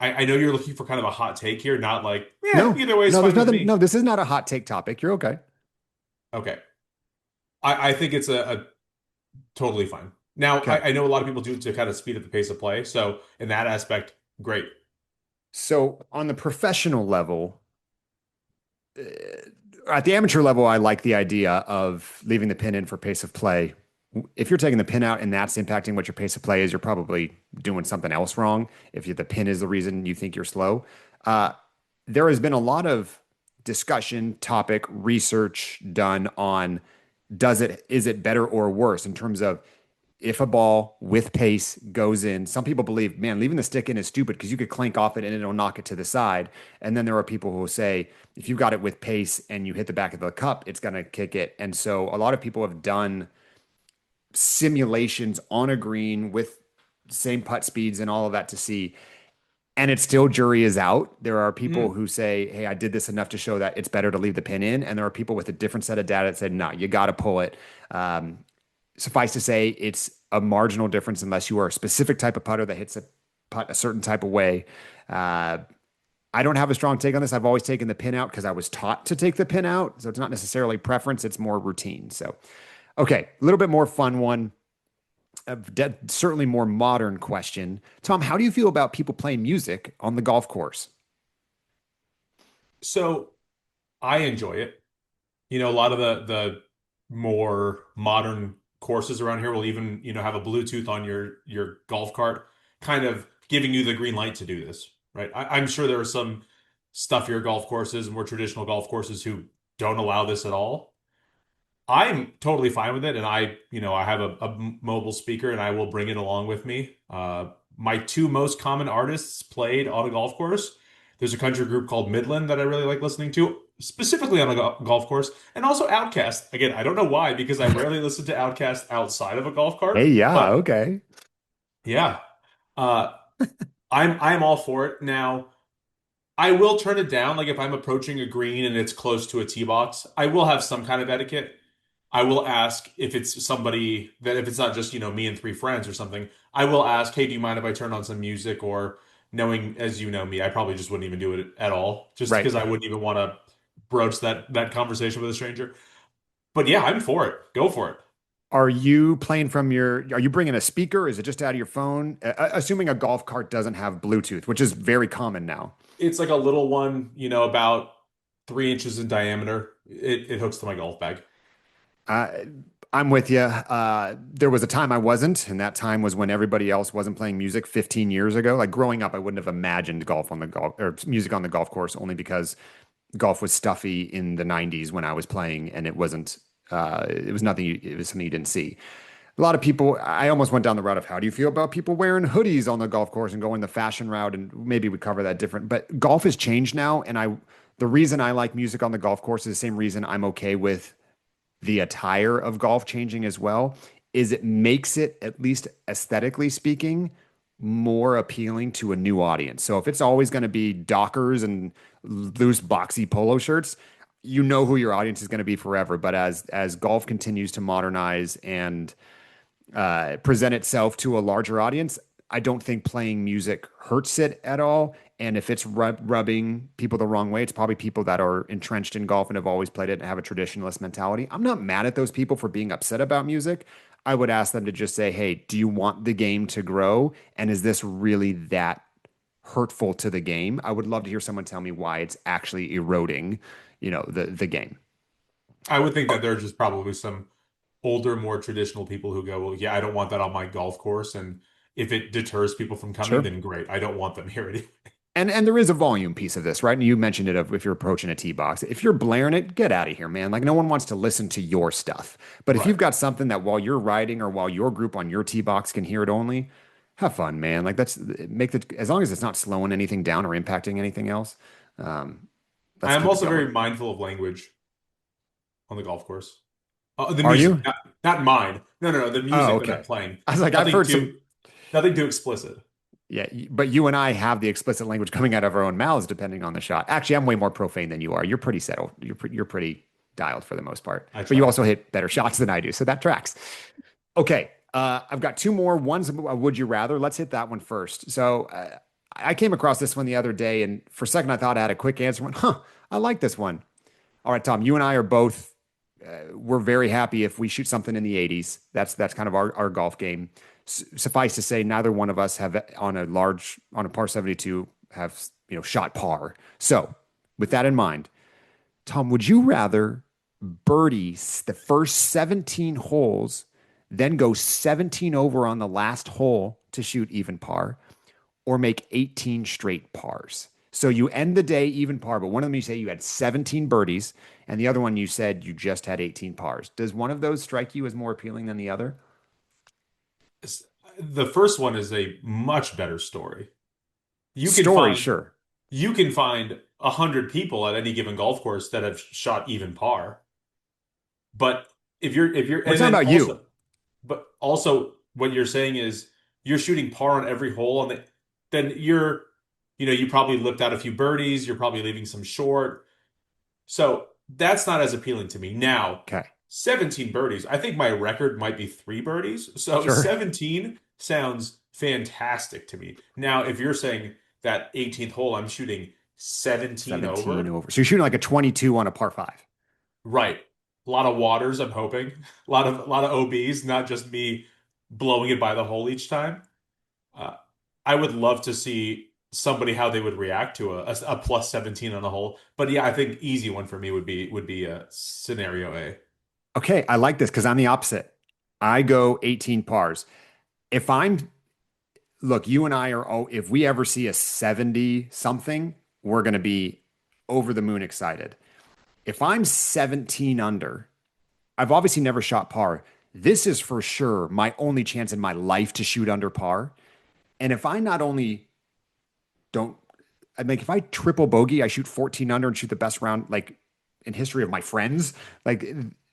I know you're looking for kind of a hot take here, not like, yeah, No, either way is no, there's fine with nothing. No, me. this is not a hot take topic. You're okay. Okay. I think it's a totally fine. Now, Okay. I know a lot of people do to kind of speed up the pace of play. So in that aspect, great. So on the professional level, at the amateur level, I like the idea of leaving the pin in for pace of play. If you're taking the pin out and that's impacting what your pace of play is, you're probably doing something else wrong. If the pin is the reason you think you're slow, uh, there has been a lot of discussion, topic, research done on is it better or worse in terms of if a ball with pace goes in, some people believe, man, leaving the stick in is stupid because you could clank off it and it'll knock it to the side. And then there are people who will say, if you've got it with pace and you hit the back of the cup, it's going to kick it. And so a lot of people have done simulations on a green with same putt speeds and all of that to see. And it's still jury is out. There are people Mm. who say, hey, I did this enough to show that it's better to leave the pin in. And there are people with a different set of data that said, no, you got to pull it. Suffice to say, it's a marginal difference unless you are a specific type of putter that hits a putt a certain type of way. Uh, I don't have a strong take on this. I've always taken the pin out because I was taught to take the pin out. So it's not necessarily preference, it's more routine. So, okay, a little bit more fun one. Certainly more modern question. Tom, how do you feel about people playing music on the golf course? So I enjoy it. A lot of the more modern courses around here will even, have a Bluetooth on your golf cart, kind of giving you the green light to do this, right? I'm sure there are some stuffier golf courses, more traditional golf courses who don't allow this at all. I'm totally fine with it, and I have a mobile speaker, and I will bring it along with me. My two most common artists played on a golf course. There's a country group called Midland that I really like listening to, specifically on a golf course, and also Outkast. Again, I don't know why, because I rarely listen to Outkast outside of a golf Hey, cart, yeah, but okay. yeah, uh, I'm all for it. Now, I will turn it down, like if I'm approaching a green and it's close to a tee box, I will have some kind of etiquette. I will ask if it's somebody that if it's not just, me and three friends or something, I will ask, hey, do you mind if I turn on some music? Or knowing as you know me, I probably just wouldn't even do it at all, just Right. because I wouldn't even want to broach that conversation with a stranger. But yeah, I'm for it. Go for it. Are you bringing a speaker? Is it just out of your phone? Assuming a golf cart doesn't have Bluetooth, which is very common now. It's like a little one, about 3 inches in diameter. It hooks to my golf bag. Uh, I'm with you. There was a time I wasn't, and that time was when everybody else wasn't playing music 15 years ago. Like growing up, I wouldn't have imagined golf on the golf or music on the golf course only because golf was stuffy in the 90s when I was playing, and it was nothing, it was something you didn't see. A lot of people, I almost went down the route of how do you feel about people wearing hoodies on the golf course and going the fashion route? And maybe we cover that different, but golf has changed now. The reason I like music on the golf course is the same reason I'm okay with the attire of golf changing as well, is it makes it, at least aesthetically speaking, more appealing to a new audience. So if it's always going to be Dockers and loose boxy polo shirts, you know who your audience is going to be forever. But as golf continues to modernize and present itself to a larger audience, I don't think playing music hurts it at all. And if it's rubbing people the wrong way, it's probably people that are entrenched in golf and have always played it and have a traditionalist mentality. I'm not mad at those people for being upset about music. I would ask them to just say, hey, do you want the game to grow? And is this really that hurtful to the game? I would love to hear someone tell me why it's actually eroding, the game. I would think that there are just probably some older, more traditional people who go, well, yeah, I don't want that on my golf course. And if it deters people from coming, Sure. then great. I don't want them here anyway. And there is a volume piece of this, right? And you mentioned it of if you're approaching a tee box. If you're blaring it, get out of here, man. Like no one wants to listen to your stuff. But if you've Right. got something that while you're riding or while your group on your tee box can hear it only, have fun, man. Like that's make the as long as it's not slowing anything down or impacting anything else, um, I let's am keep it also going. very mindful of language on the golf course. The Are music, you? not mine. No, no, no, the Oh, music that I'm okay. playing. I was like, I've Nothing heard some. too, nothing too explicit. Yeah, but you and I have the explicit language coming out of our own mouths depending on the shot. Actually, I'm way more profane than you are. You're pretty settled. You're pretty dialed for the most part. I But you try. also hit better shots than I do, so that tracks. Okay, I've got two more. One's a would you rather. Let's hit that one first. So I came across this one the other day, and for a second I thought I had a quick answer. Went, huh? I like this one. All right, Tom, you and I are both we're very happy if we shoot something in the 80s. That's kind of our golf game. Suffice to say, neither one of us have on a par 72 have shot par. So, with that in mind, Tom, would you rather birdie the first 17 holes, then go 17 over on the last hole to shoot even par, or make 18 straight pars? So you end the day even par, but one of them you say you had 17 birdies, and the other one you said you just had 18 pars. Does one of those strike you as more appealing than the other? The first one is a much better story. You can Story, find sure. you can find 100 people at any given golf course that have shot even par. But if you're We're and talking then about you. also what you're saying is you're shooting par on every hole on then you probably lipped out a few birdies, you're probably leaving some short. So that's not as appealing to me. Now, Okay, 17 birdies. I think my record might be 3 birdies. So sure. 17 sounds fantastic to me. Now, if you're saying that 18th hole, I'm shooting 17 17 over, over. So you're shooting like a 22 on a par five. right. A lot of waters, I'm hoping. A lot of OBs, not just me blowing it by the hole each time. Uh, I would love to see somebody how they would react to a plus 17 on the hole. But yeah, I think easy one for me would be a scenario A. Okay, I like this because I'm the opposite. I go 18 pars. If I'm, look, you and I are, oh, if we ever see a 70 something, we're going to be over the moon excited. If I'm 17 under, I've obviously never shot par. This is for sure my only chance in my life to shoot under par. And if I not only don't, I mean, if I triple bogey, I shoot 14 under and shoot the best round like in history of my friends. Like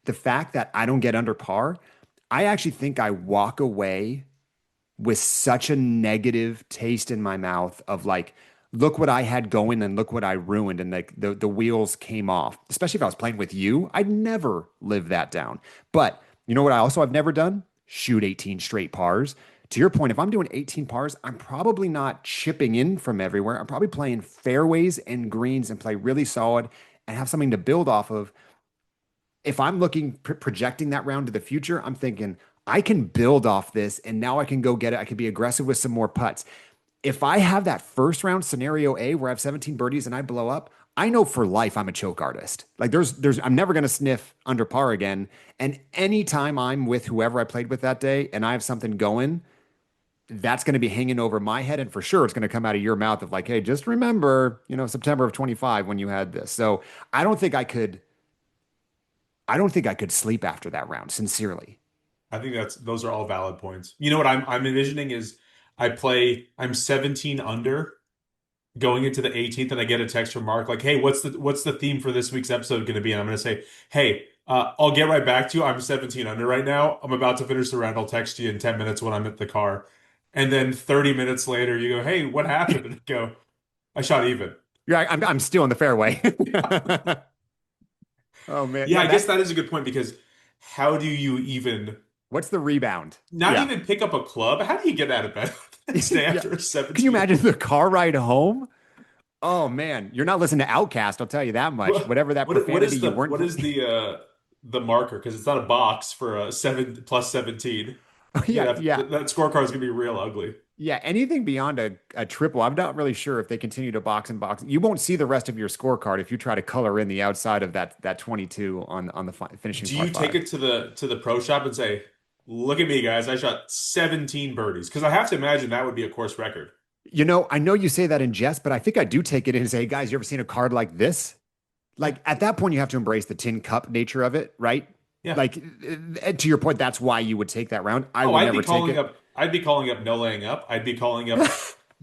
the fact that I don't get under par, I actually think I walk away with such a negative taste in my mouth of like, look what I had going and look what I ruined. And like the wheels came off, especially if I was playing with you. I'd never live that down. But you know what I've never done? Shoot 18 straight pars. To your point, if I'm doing 18 pars, I'm probably not chipping in from everywhere. I'm probably playing fairways and greens and play really solid and have something to build off of. If I'm looking projecting that round to the future, I'm thinking I can build off this and now I can go get it. I can be aggressive with some more putts. If I have that first round scenario A where I have 17 birdies and I blow up, I know for life I'm a choke artist. Like I'm never going to sniff under par again. And anytime I'm with whoever I played with that day and I have something going, that's going to be hanging over my head. And for sure, it's going to come out of your mouth of like, hey, just remember, September of 25 when you had this. So I don't think I could, I don't think I could sleep after that round, sincerely. I think those are all valid points. You know what I'm envisioning is I'm 17 under going into the 18th and I get a text from Mark like, "Hey, what's the theme for this week's episode going to be?" And I'm going to say, "Hey, I'll get right back to you. I'm 17 under right now. I'm about to finish the round. I'll text you in 10 minutes when I'm at the car." And then 30 minutes later you go, "Hey, what happened?" And I go, "I shot even." I'm still in the fairway. Oh man. Yeah, Yeah, I guess that is a good point because how do you even what's the rebound? not Yeah. even pick up a club? How do you get out of bed the next day Yeah. after a Can you 17 imagine the car ride home? Oh man, you're not listening to Outcast, I'll tell you that much. What Whatever that what profanity is you the weren't what is the marker? Because it's not a box for a 7 plus 17. yeah, yeah. That scorecard is gonna be real ugly. Yeah, anything beyond a triple, I'm not really sure if they continue to box and box. You won't see the rest of your scorecard if you try to color in the outside of that 22 on the finishing Do par you take five. it to the pro shop and say, "Look at me, guys! I shot 17 birdies"? Because I have to imagine that would be a course record. I know you say that in jest, but I think I do take it in and say, hey, guys, you ever seen a card like this? Yeah, Like at that point, you have to embrace the tin cup nature of it, right? yeah. Like to your point, that's why you would take that round. I Oh, would never take it. I'd be calling up No Laying Up. I'd be calling up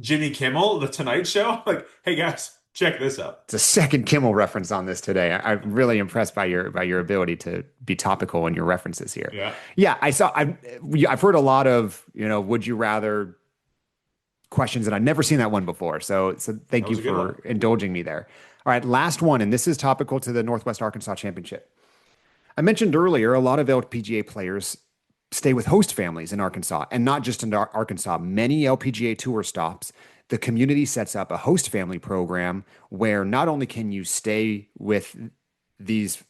Jimmy Kimmel, The Tonight Show. Like, hey guys, check this out. It's a second Kimmel reference on this today. I'm really impressed by your ability to be topical in your references here. Yeah, Yeah, I've heard a lot of would you rather questions, and I've never seen that one before. So that thank you was a good one. for indulging me there. All right, last one, and this is topical to the Northwest Arkansas Championship. I mentioned earlier a lot of LPGA players stay with host families in Arkansas, and not just in Arkansas. Many LPGA tour stops, the community sets up a host family program where not only can you stay with these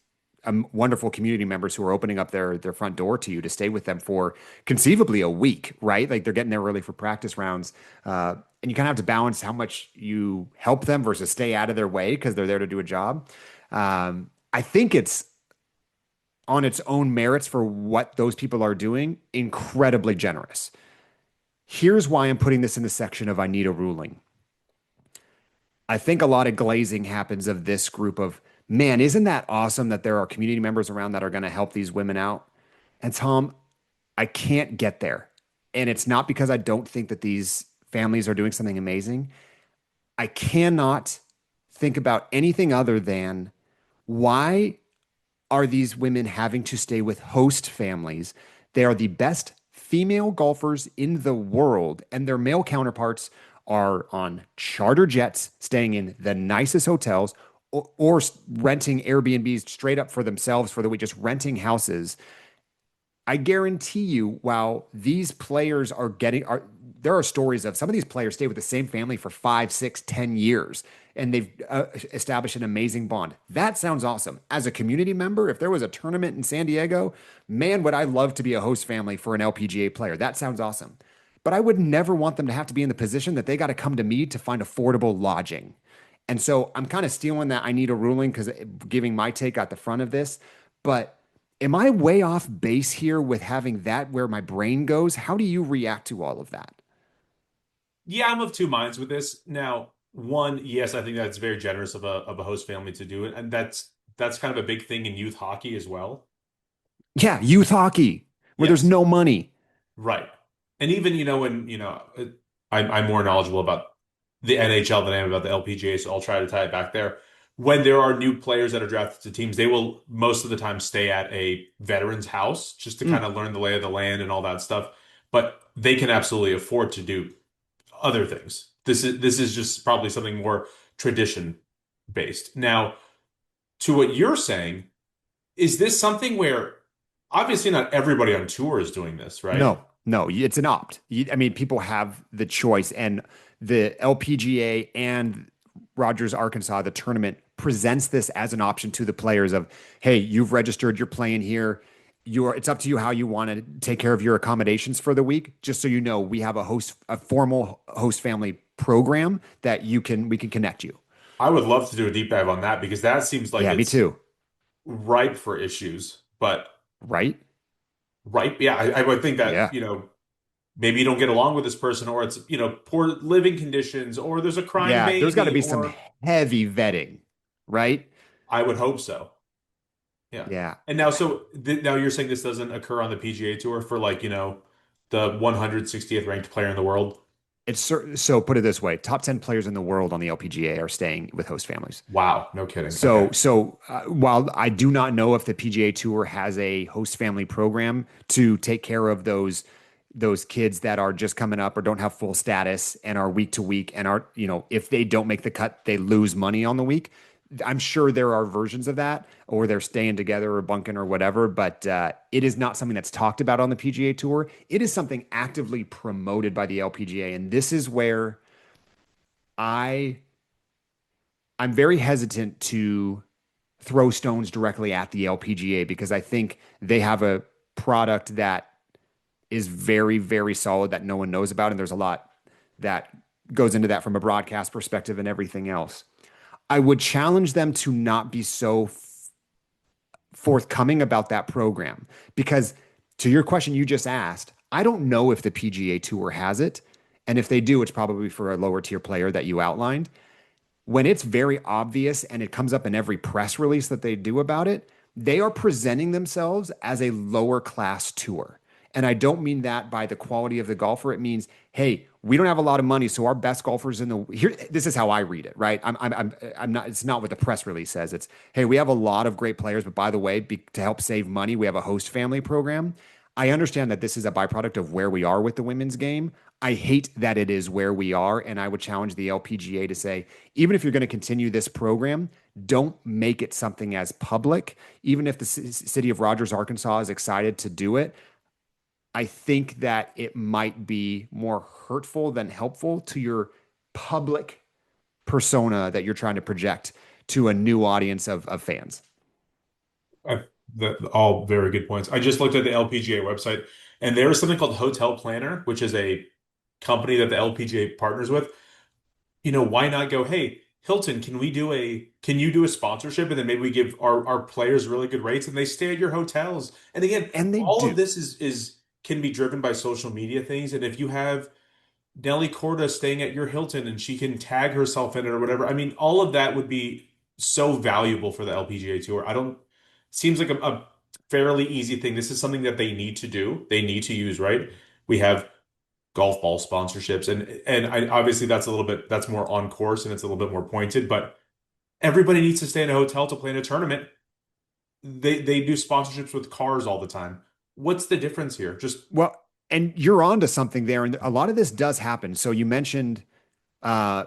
wonderful community members who are opening up their front door to you to stay with them for conceivably a week, right? Like they're getting there early for practice rounds. And you kind of have to balance how much you help them versus stay out of their way because they're there to do a job. I think it's on its own merits for what those people are doing, incredibly generous. Here's why I'm putting this in the section of I need a ruling. I think a lot of glazing happens of this group of, man, isn't that awesome that there are community members around that are going to help these women out? And Tom, I can't get there. And it's not because I don't think that these families are doing something amazing. I cannot think about anything other than why are these women having to stay with host families? They are the best female golfers in the world, and their male counterparts are on charter jets, staying in the nicest hotels, or renting Airbnbs straight up for themselves for the week, just renting houses. I guarantee you, while these players are getting are there are stories of some of these players stay with the same family for 5, 6, 10 years, and they've established an amazing bond. That sounds awesome. As a community member, if there was a tournament in San Diego, man, would I love to be a host family for an LPGA player. That sounds awesome. But I would never want them to have to be in the position that they got to come to me to find affordable lodging. And so I'm kind of stealing that I need a ruling because giving my take at the front of this. But am I way off base here with having that where my brain goes? How do you react to all of that? Yeah, I'm of two minds with this. Now, one, yes, I think that's very generous of a host family to do it, and that's kind of a big thing in youth hockey as well. Yeah, youth hockey where there's Yes. no money. Right. And even, when, I'm more knowledgeable about the NHL than I am about the LPGA, so I'll try to tie it back there. When there are new players that are drafted to teams, they will most of the time stay at a veteran's house just to kind Mm, of learn the lay of the land and all that stuff. But they can absolutely afford to do other things. This is just probably something more tradition based. Now, to what you're saying, is this something where obviously not everybody on tour is doing this, right? no, no, it's an opt. I mean, people have the choice, and the LPGA and Rogers, Arkansas, the tournament presents this as an option to the players of, hey, you've registered, you're playing here. It's up to you how you want to take care of your accommodations for the week. Just so you know, we have a formal host family program that we can connect you. I would love to do a deep dive on that because that seems like Yeah, me it's too. ripe for issues. But Right? right, yeah, I would think that, Yeah. maybe you don't get along with this person or it's, poor living conditions or there's a crying Yeah, there's got to baby be some or heavy vetting, right? I would hope so. Yeah. Yeah. And now, so now you're saying this doesn't occur on the PGA Tour for like, the 160th ranked player in the world? So put it this way, top 10 players in the world on the LPGA are staying with host families. Wow, no kidding. So, Okay. while I do not know if the PGA Tour has a host family program to take care of those kids that are just coming up or don't have full status and are week to week and are, if they don't make the cut, they lose money on the week. I'm sure there are versions of that, or they're staying together or bunking or whatever, but it is not something that's talked about on the PGA Tour. It is something actively promoted by the LPGA, and this is where I I'm very hesitant to throw stones directly at the LPGA because I think they have a product that is very, very solid that no one knows about. And there's a lot that goes into that from a broadcast perspective and everything else. I would challenge them to not be so forthcoming about that program because, to your question you just asked, I don't know if the PGA Tour has it. And if they do, it's probably for a lower tier player that you outlined. When it's very obvious and it comes up in every press release that they do about it, they are presenting themselves as a lower class tour. And I don't mean that by the quality of the golfer. It means, hey, we don't have a lot of money, so our best golfers in the here. This is how I read it, right? I'm not. It's not what the press release says. It's, hey, we have a lot of great players, but by the way, to help save money, we have a host family program. I understand that this is a byproduct of where we are with the women's game. I hate that it is where we are, and I would challenge the LPGA to say, even if you're going to continue this program, don't make it something as public. Even if the city of Rogers, Arkansas is excited to do it, I think that it might be more hurtful than helpful to your public persona that you're trying to project to a new audience of fans. All very good points. I just looked at the LPGA website, and there is something called Hotel Planner, which is a company that the LPGA partners with. Why not go, hey, Hilton, can you do a sponsorship? And then maybe we give our players really good rates and they stay at your hotels. And again, And they all of do. this is can be driven by social media things. And if you have Nelly Corda staying at your Hilton and she can tag herself in it or whatever. I mean, all of that would be so valuable for the LPGA Tour. I don't, seems like a fairly easy thing. This is something that they need to do. They need to use, right? We have golf ball sponsorships, and obviously that's more on course and it's a little bit more pointed, but everybody needs to stay in a hotel to play in a tournament. They do sponsorships with cars all the time. What's the difference here? Just Well, and you're on to something there. And a lot of this does happen. So you mentioned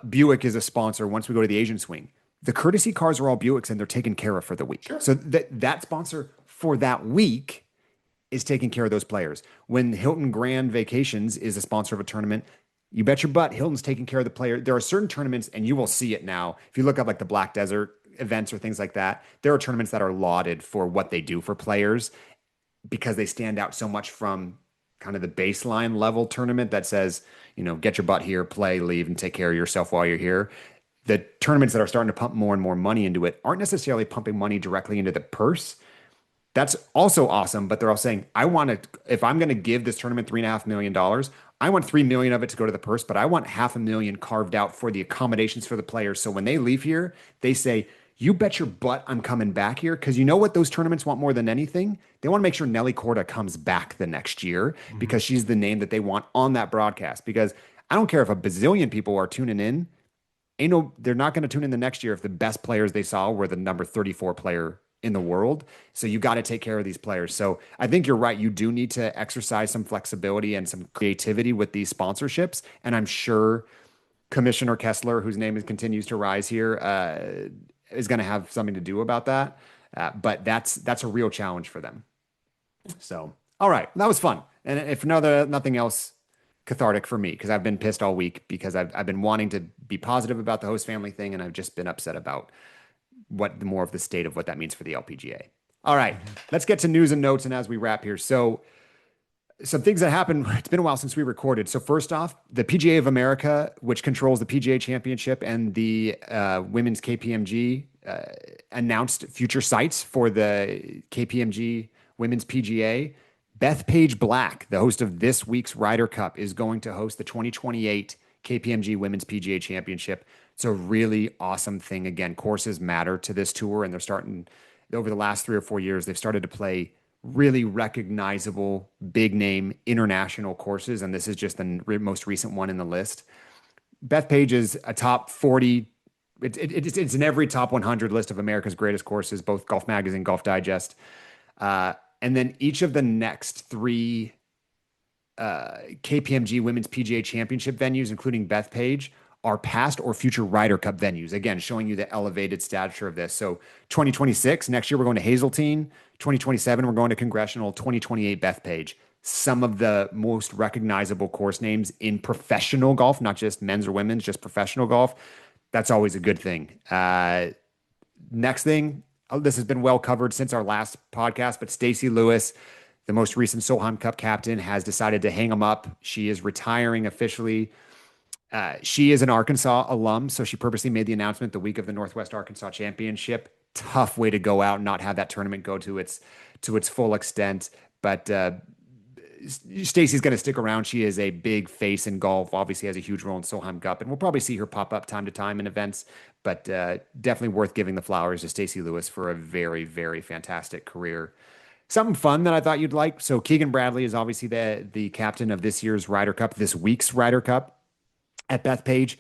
Buick is a sponsor once we go to the Asian swing. The courtesy cars are all Buicks and they're taken care of for the week. sure. So that sponsor for that week is taking care of those players. When Hilton Grand Vacations is a sponsor of a tournament, you bet your butt Hilton's taking care of the player. There are certain tournaments, and you will see it now. If you look up like the Black Desert events or things like that, there are tournaments that are lauded for what they do for players because they stand out so much from kind of the baseline level tournament that says, get your butt here, play, leave, and take care of yourself while you're here. The tournaments that are starting to pump more and more money into it aren't necessarily pumping money directly into the purse. That's also awesome, but they're all saying, I want to, if I'm going to give this tournament $3.5 million, I want 3 million of it to go to the purse, but I want 500,000 carved out for the accommodations for the players. So when they leave here, they say, you bet your butt I'm coming back here. Because you know what those tournaments want more than anything? They want to make sure Nelly Corda comes back the next year Mhm. because she's the name that they want on that broadcast. Because I don't care if a bazillion people are tuning in, they're not going to tune in the next year if the best players they saw were the number 34 player in the world. So you got to take care of these players. So I think you're right. You do need to exercise some flexibility and some creativity with these sponsorships. And I'm sure Commissioner Kessler, whose name continues to rise here, is going to have something to do about that. But that's a real challenge for them. So, all right, that was fun. And if nothing else, cathartic for me because I've been pissed all week because I've been wanting to be positive about the host family thing and I've just been upset about what more of the state of what that means for the LPGA. All right, Mhm. let's get to news and notes and as we wrap here. So some things that happened. It's been a while since we recorded. So first off, the PGA of America, which controls the PGA Championship and the women's KPMG, announced future sites for the KPMG Women's PGA. Bethpage Black, the host of this week's Ryder Cup, is going to host the 2028 KPMG Women's PGA Championship. It's a really awesome thing. Again, courses matter to this tour, and they're starting over the last 3 or 4 years. They've started to play really recognizable, big name international courses, and this is just the most recent one in the list. Bethpage is a top 40. It's in every top 100 list of America's greatest courses, both Golf Magazine, Golf Digest. And then each of the next three KPMG Women's PGA Championship venues, including Bethpage, are past or future Ryder Cup venues. Again, showing you the elevated stature of this. So 2026, next year we're going to Hazeltine. 2027, we're going to Congressional. 2028, Bethpage. Some of the most recognizable course names in professional golf, not just men's or women's, just professional golf. That's always a good thing. Next thing, this has been well covered since our last podcast, but Stacey Lewis, the most recent Solheim Cup captain, has decided to hang him up. She is retiring officially. She is an Arkansas alum, so she purposely made the announcement the week of the Northwest Arkansas Championship. Tough way to go out and not have that tournament go to its full extent. But Stacey's going to stick around. She is a big face in golf. Obviously, has a huge role in Solheim Cup, and we'll probably see her pop up time to time in events. But definitely worth giving the flowers to Stacey Lewis for a very, very fantastic career. Something fun that I thought you'd like. So Keegan Bradley is obviously the captain of this year's Ryder Cup, this week's Ryder Cup at Bethpage.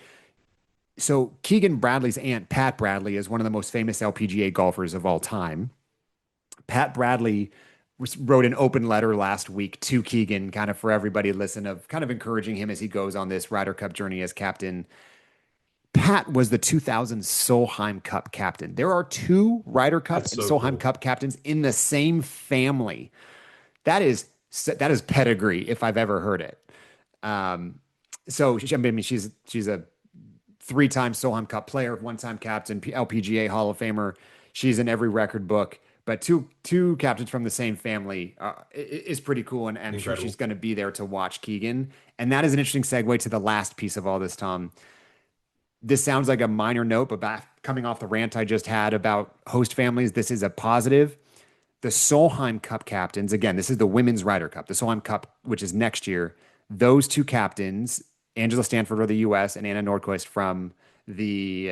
So Keegan Bradley's aunt, Pat Bradley, is one of the most famous LPGA golfers of all time. Pat Bradley wrote an open letter last week to Keegan, kind of for everybody to listen, of kind of encouraging him as he goes on this Ryder Cup journey as captain. Pat was the 2000 Solheim Cup captain. There are two Ryder Cup That's and so Solheim cool. Cup captains in the same family. That is pedigree if I've ever heard it. Um, so I mean, she's a three-time Solheim Cup player, one-time captain, LPGA Hall of Famer. She's in every record book. But two captains from the same family is pretty cool, and I'm sure she's Incredible. going to be there to watch Keegan. And that is an interesting segue to the last piece of all this, Tom. This sounds like a minor note, but coming off the rant I just had about host families, this is a positive. The Solheim Cup captains, again, this is the Women's Ryder Cup, the Solheim Cup, which is next year. Those two captains, Angela Stanford of the U.S. and Anna Nordquist from the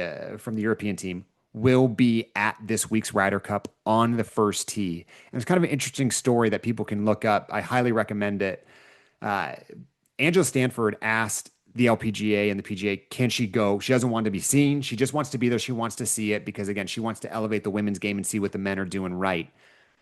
European team, will be at this week's Ryder Cup on the first tee. And it's kind of an interesting story that people can look up. I highly recommend it. Uh, Angela Stanford asked the LPGA and the PGA, can she go? She doesn't want to be seen. She just wants to be there. She wants to see it because, again, she wants to elevate the women's game and see what the men are doing right.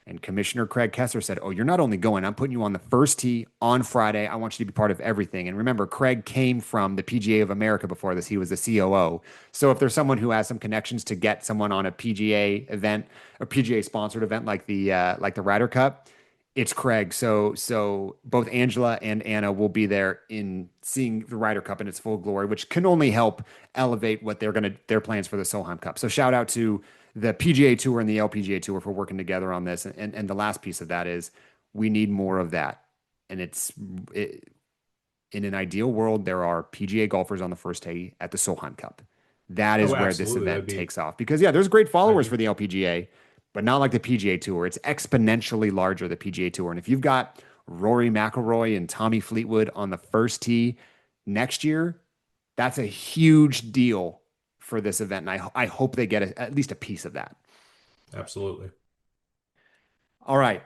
And Commissioner Craig Kessler said, "Oh, you're not only going, I'm putting you on the first tee on Friday. I want you to be part of everything." And remember, Craig came from the PGA of America before this. He was the COO. So if there's someone who has some connections to get someone on a PGA event, a PGA sponsored event like the Ryder Cup, it's Craig. So both Angela and Anna will be there in seeing the Ryder Cup in its full glory, which can only help elevate what their plans for the Solheim Cup. So shout out to the PGA Tour and the LPGA Tour for working together on this. And the last piece of that is we need more of that. And in an ideal world, there are PGA golfers on the first tee at the Solheim Cup. That is Oh, where this absolutely. event takes off. Because yeah, there's great That'd followers be for the LPGA, but not like the PGA Tour. It's exponentially larger, the PGA Tour. And if you've got Rory McIlroy and Tommy Fleetwood on the first tee next year, that's a huge deal for this event. And I hope they get at least a piece of that. absolutely. All right.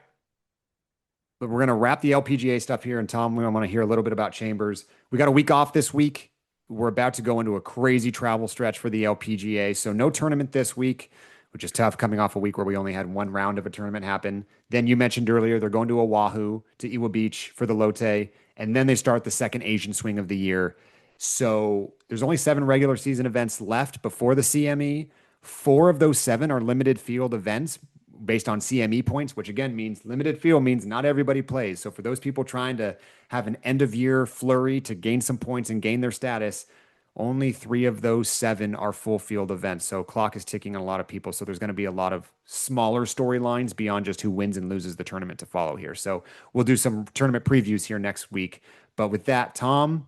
But we're going to wrap the LPGA stuff here. And Tom, we want to hear a little bit about Chambers. We got a week off this week. We're about to go into a crazy travel stretch for the LPGA. So no tournament this week, which is tough coming off a week where we only had one round of a tournament happen. Then you mentioned earlier, they're going to Oahu, to Iwa Beach for the Lotte. And then they start the second Asian swing of the year. So there's only 7 regular season events left before the CME. 4 of those 7 are limited field events based on CME points, which again means limited field means not everybody plays. So for those people trying to have an end of year flurry to gain some points and gain their status, only 3 of those 7 are full field events. So clock is ticking on a lot of people. So there's going to be a lot of smaller storylines beyond just who wins and loses the tournament to follow here. So we'll do some tournament previews here next week. But with that, Tom,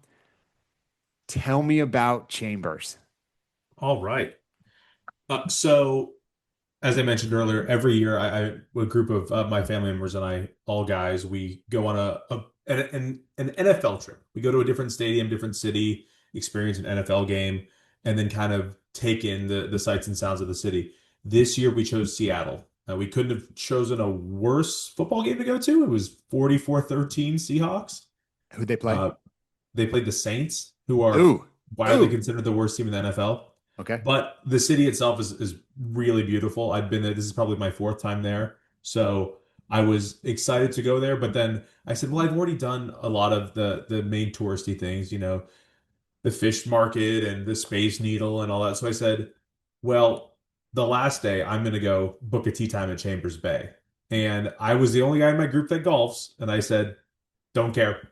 tell me about Chambers. All right. So as I mentioned earlier, every year a group of my family members and I, all guys, we go on an NFL trip. We go to a different stadium, different city, experience an NFL game, and then kind of take in the sights and sounds of the city. This year we chose Seattle. We couldn't have chosen a worse football game to go to. It was 44-13 Seahawks. Who'd they play? Uh, they played the Saints, who are Ooh, widely ooh. considered the worst team in the NFL. Okay. But the city itself is really beautiful. I've been there. This is probably my 4th time there. So I was excited to go there. But then I said, well, I've already done a lot of the main touristy things, the fish market and the Space Needle and all that. So I said, well, the last day I'm going to go book a tea time at Chambers Bay. And I was the only guy in my group that golfs. And I said, don't care.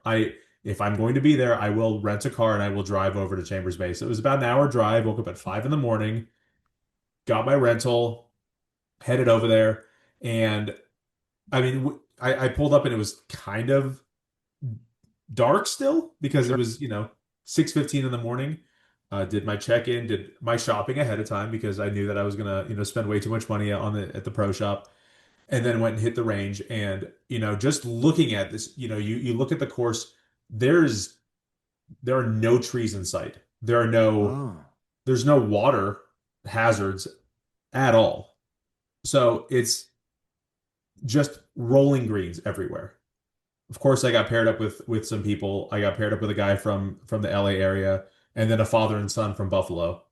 If I'm going to be there, I will rent a car and I will drive over to Chambers Bay. So it was about an hour drive. Woke up at 5 in the morning, got my rental, headed over there, and I mean, I pulled up and it was kind of dark still because it Sure. was 6:15 in the morning. Did my check-in, did my shopping ahead of time because I knew that I was gonna spend way too much money at the pro shop, and then went and hit the range. And just looking at this, you look at the course. There are no trees in sight. Oh, There's no water hazards at all. So it's just rolling greens everywhere. Of course, I got paired up with some people. I got paired up with a guy from the LA area and then a father and son from Buffalo.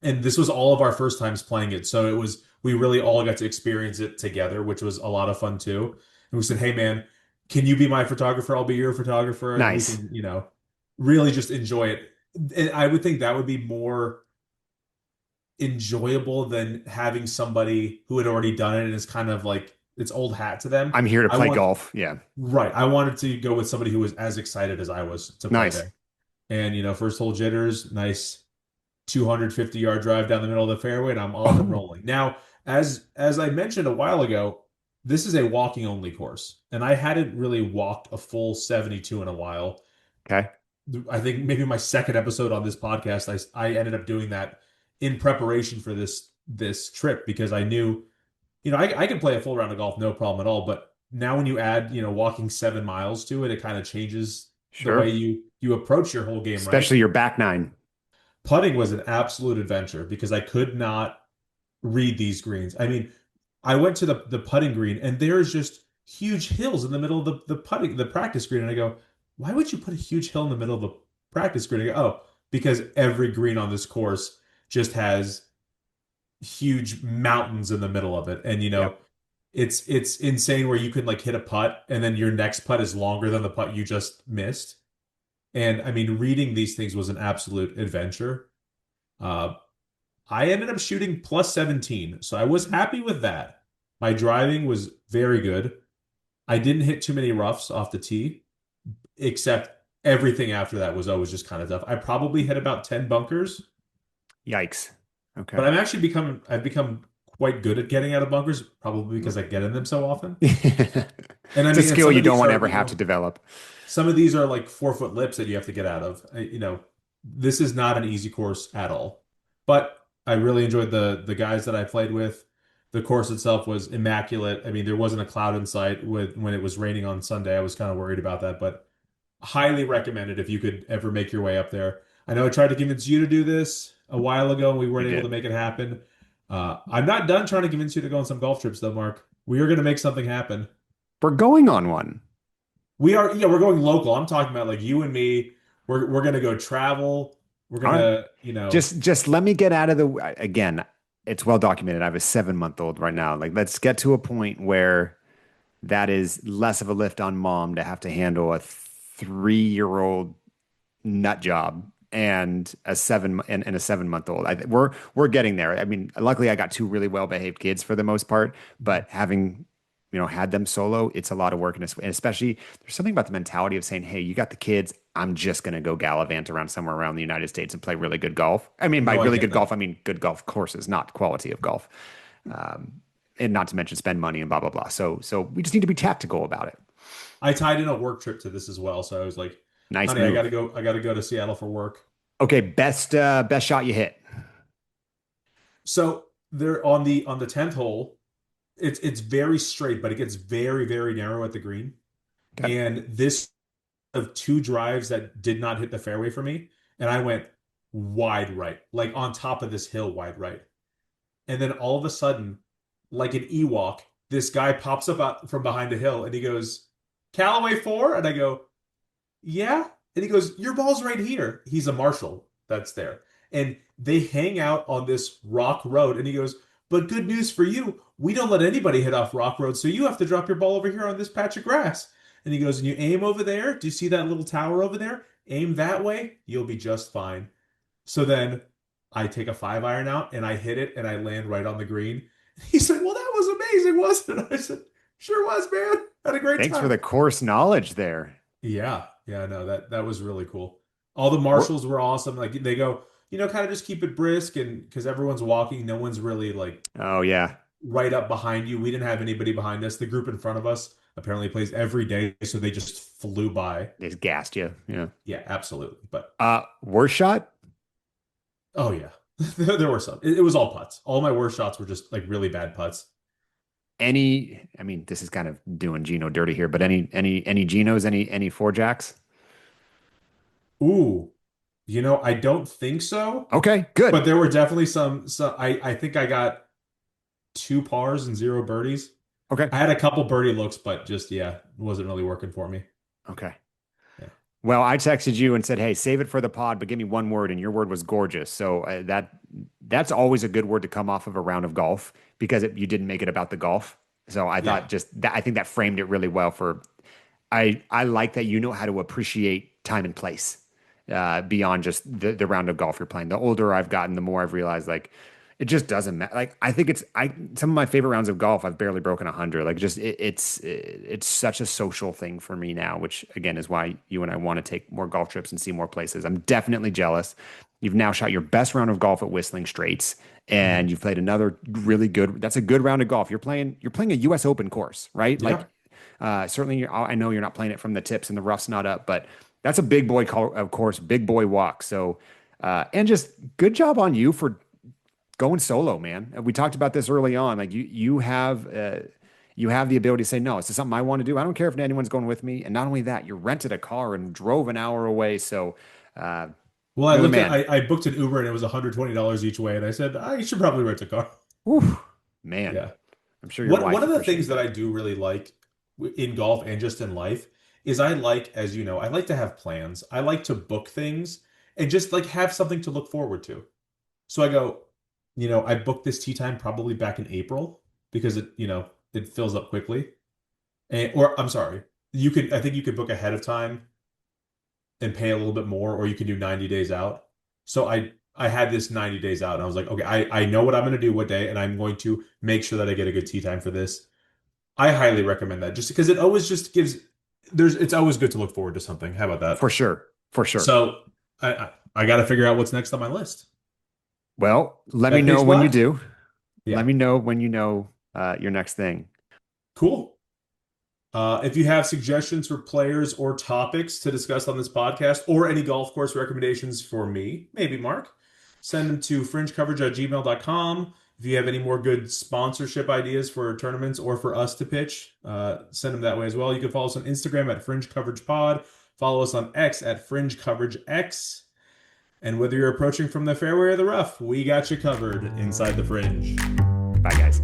And this was all of our first times playing it. So we really all got to experience it together, which was a lot of fun too. And we said, hey man, can you be my photographer? I'll be your photographer. And we nice. can, really just enjoy it. And I would think that would be more enjoyable than having somebody who had already done it and it's kind of like it's old hat to them. I'm here to I play want, golf. Yeah. right. I wanted to go with somebody who was as excited as I was to play Nice. there. And, first hole jitters, nice 250-yard drive down the middle of the fairway, and I'm off and Oh, rolling. Now, as I mentioned a while ago, this is a walking only course, and I hadn't really walked a full 72 in a while. okay. I think maybe my second episode on this podcast, I ended up doing that in preparation for this trip because I knew, I can play a full round of golf, no problem at all. But now when you add, walking 7 miles to it, it kind of changes the way Sure. you approach your whole game, right? Especially your back nine. Putting was an absolute adventure because I could not read these greens. I mean, I went to the putting green and there's just huge hills in the middle of the practice green, and I go, why would you put a huge hill in the middle of the practice green? I go, oh, because every green on this course just has huge mountains in the middle of it. And Yep. it's insane where you can like hit a putt and then your next putt is longer than the putt you just missed. And I mean, reading these things was an absolute adventure. Uh, I ended up shooting plus 17, so I was happy with that. My driving was very good. I didn't hit too many roughs off the tee, except everything after that was always just kind of tough. I probably hit about 10 bunkers, Yikes. but Okay. I've become quite good at getting out of bunkers, probably because I get in them so often. And I It's a mean, and skill some you of don't these want to are, ever have to develop. some of these are like 4 foot lips that you have to get out of. This is not an easy course at all. But I really enjoyed the guys that I played with. The course itself was immaculate. I mean, there wasn't a cloud in sight when it was raining on Sunday. I was kind of worried about that, but highly recommended if you could ever make your way up there. I know I tried to convince you to do this a while ago, and we You weren't able to did. make it happen. I'm not done trying to convince you to go on some golf trips, though, Mark. We are going to make something happen. We're going on one. We are, yeah, we're going local. I'm talking about like you and me. We're gonna go travel. We're All right. gonna, Just let me get out of the again, it's well documented. I have a 7 month old right now. Like, let's get to a point where that is less of a lift on mom to have to handle a 3 year old nut job and and a 7 month old. We're getting there. I mean, luckily I got two really well behaved kids for the most part, but having had them solo, it's a lot of work, and especially there's something about the mentality of saying, "Hey, you got the kids. I'm just gonna go gallivant around somewhere around the United States and play really good golf." I mean, by no, I really get good golf, that. I mean good golf courses, not quality of golf, and not to mention spend money and blah blah blah. So we just need to be tactical about it. I tied in a work trip to this as well, so I was like, Nice honey, I gotta move. go, I gotta go to Seattle for work. Okay, best shot you hit. So they're on the 10th hole. It's very straight, but it gets very, very narrow at the green. Okay. And this of two drives that did not hit the fairway for me, and I went wide right, like on top of this hill, wide right. And then all of a sudden, like an Ewok, this guy pops up out from behind a hill and he goes, Callaway 4? And I go, yeah. And he goes, your ball's right here. He's a marshal that's there. And they hang out on this rock road. And he goes, but good news for you. We don't let anybody hit off rock road. So you have to drop your ball over here on this patch of grass. And he goes, and you aim over there. Do you see that little tower over there? Aim that way. You'll be just fine. So then I take a 5 iron out and I hit it and I land right on the green. He said, well, that was amazing, wasn't it? I said, sure was, man. Had a great Thanks for time. the course knowledge there. Yeah, yeah, no, that was really cool. All the We're, marshals were awesome. Like they go, kind of just keep it brisk and because everyone's walking, no one's really like oh yeah, right up behind you. We didn't have anybody behind us. The group in front of us apparently plays every day, so they just flew by. they just gassed you. Yeah. Yeah, absolutely. But Worst shot? oh yeah, there were some. It was all putts. All my worst shots were just like really bad putts. I mean, this is kind of doing Gino dirty here, but any Genos, any four jacks? Ooh, I don't think so, Okay, good. but there were definitely some. So I think I got two pars and zero birdies. Okay, I had a couple birdie looks, but just yeah, it wasn't really working for me. okay. Yeah. Well, I texted you and said, "Hey, save it for the pod, but give me one word," and your word was gorgeous. So that's always a good word to come off of a round of golf because you didn't make it about the golf. So I thought Yeah. just that I think that framed it really well for I like that you know how to appreciate time and place beyond just the round of golf you're playing. The older I've gotten, the more I've realized like it just doesn't matter. Like I think I some of my favorite rounds of golf I've barely broken 100. Like just it's such a social thing for me now, which again is why you and I want to take more golf trips and see more places. I'm definitely jealous. You've now shot your best round of golf at Whistling Straits, Mhm. and you've played another really good. That's a good round of golf. You're playing a U.S. Open course, right? Like Yeah. certainly, I know you're not playing it from the tips and the rough's not up, but that's a big boy call, of course, big boy walk. So, and just good job on you for going solo, man. We talked about this early on. Like you have the ability to say no. Is this something I want to do? I don't care if anyone's going with me. And not only that, you rented a car and drove an hour away. So, uh, Well, I you're the looked at man. I booked an Uber and it was $120 each way, and I said I should probably rent a car. Whew, man. Yeah. I'm sure your One wife of the things appreciates that I that. do really like in golf and just in life is I like, as you know, I like to have plans. I like to book things and just like have something to look forward to. So I go, I booked this tea time probably back in April because it fills up quickly. Or I'm sorry, I think you could book ahead of time and pay a little bit more, or you can do 90 days out. So I had this 90 days out and I was like, okay, I know what I'm going to do what day, and I'm going to make sure that I get a good tea time for this. I highly recommend that just because it always just gives it's always good to look forward to something. How about that? For sure. For sure. So I got to figure out what's next on my list. Well, let me know Bethpage when you Black? do. Let Yeah. me know when you know your next thing. Cool. If you have suggestions for players or topics to discuss on this podcast, or any golf course recommendations for me, maybe Mark, send them to fringecoverage@gmail.com. If you have any more good sponsorship ideas for tournaments or for us to pitch, send them that way as well. You can follow us on Instagram at Fringe Coverage Pod. Follow us on X at Fringe Coverage X. And whether you're approaching from the fairway or the rough, we got you covered inside the fringe. Bye, guys.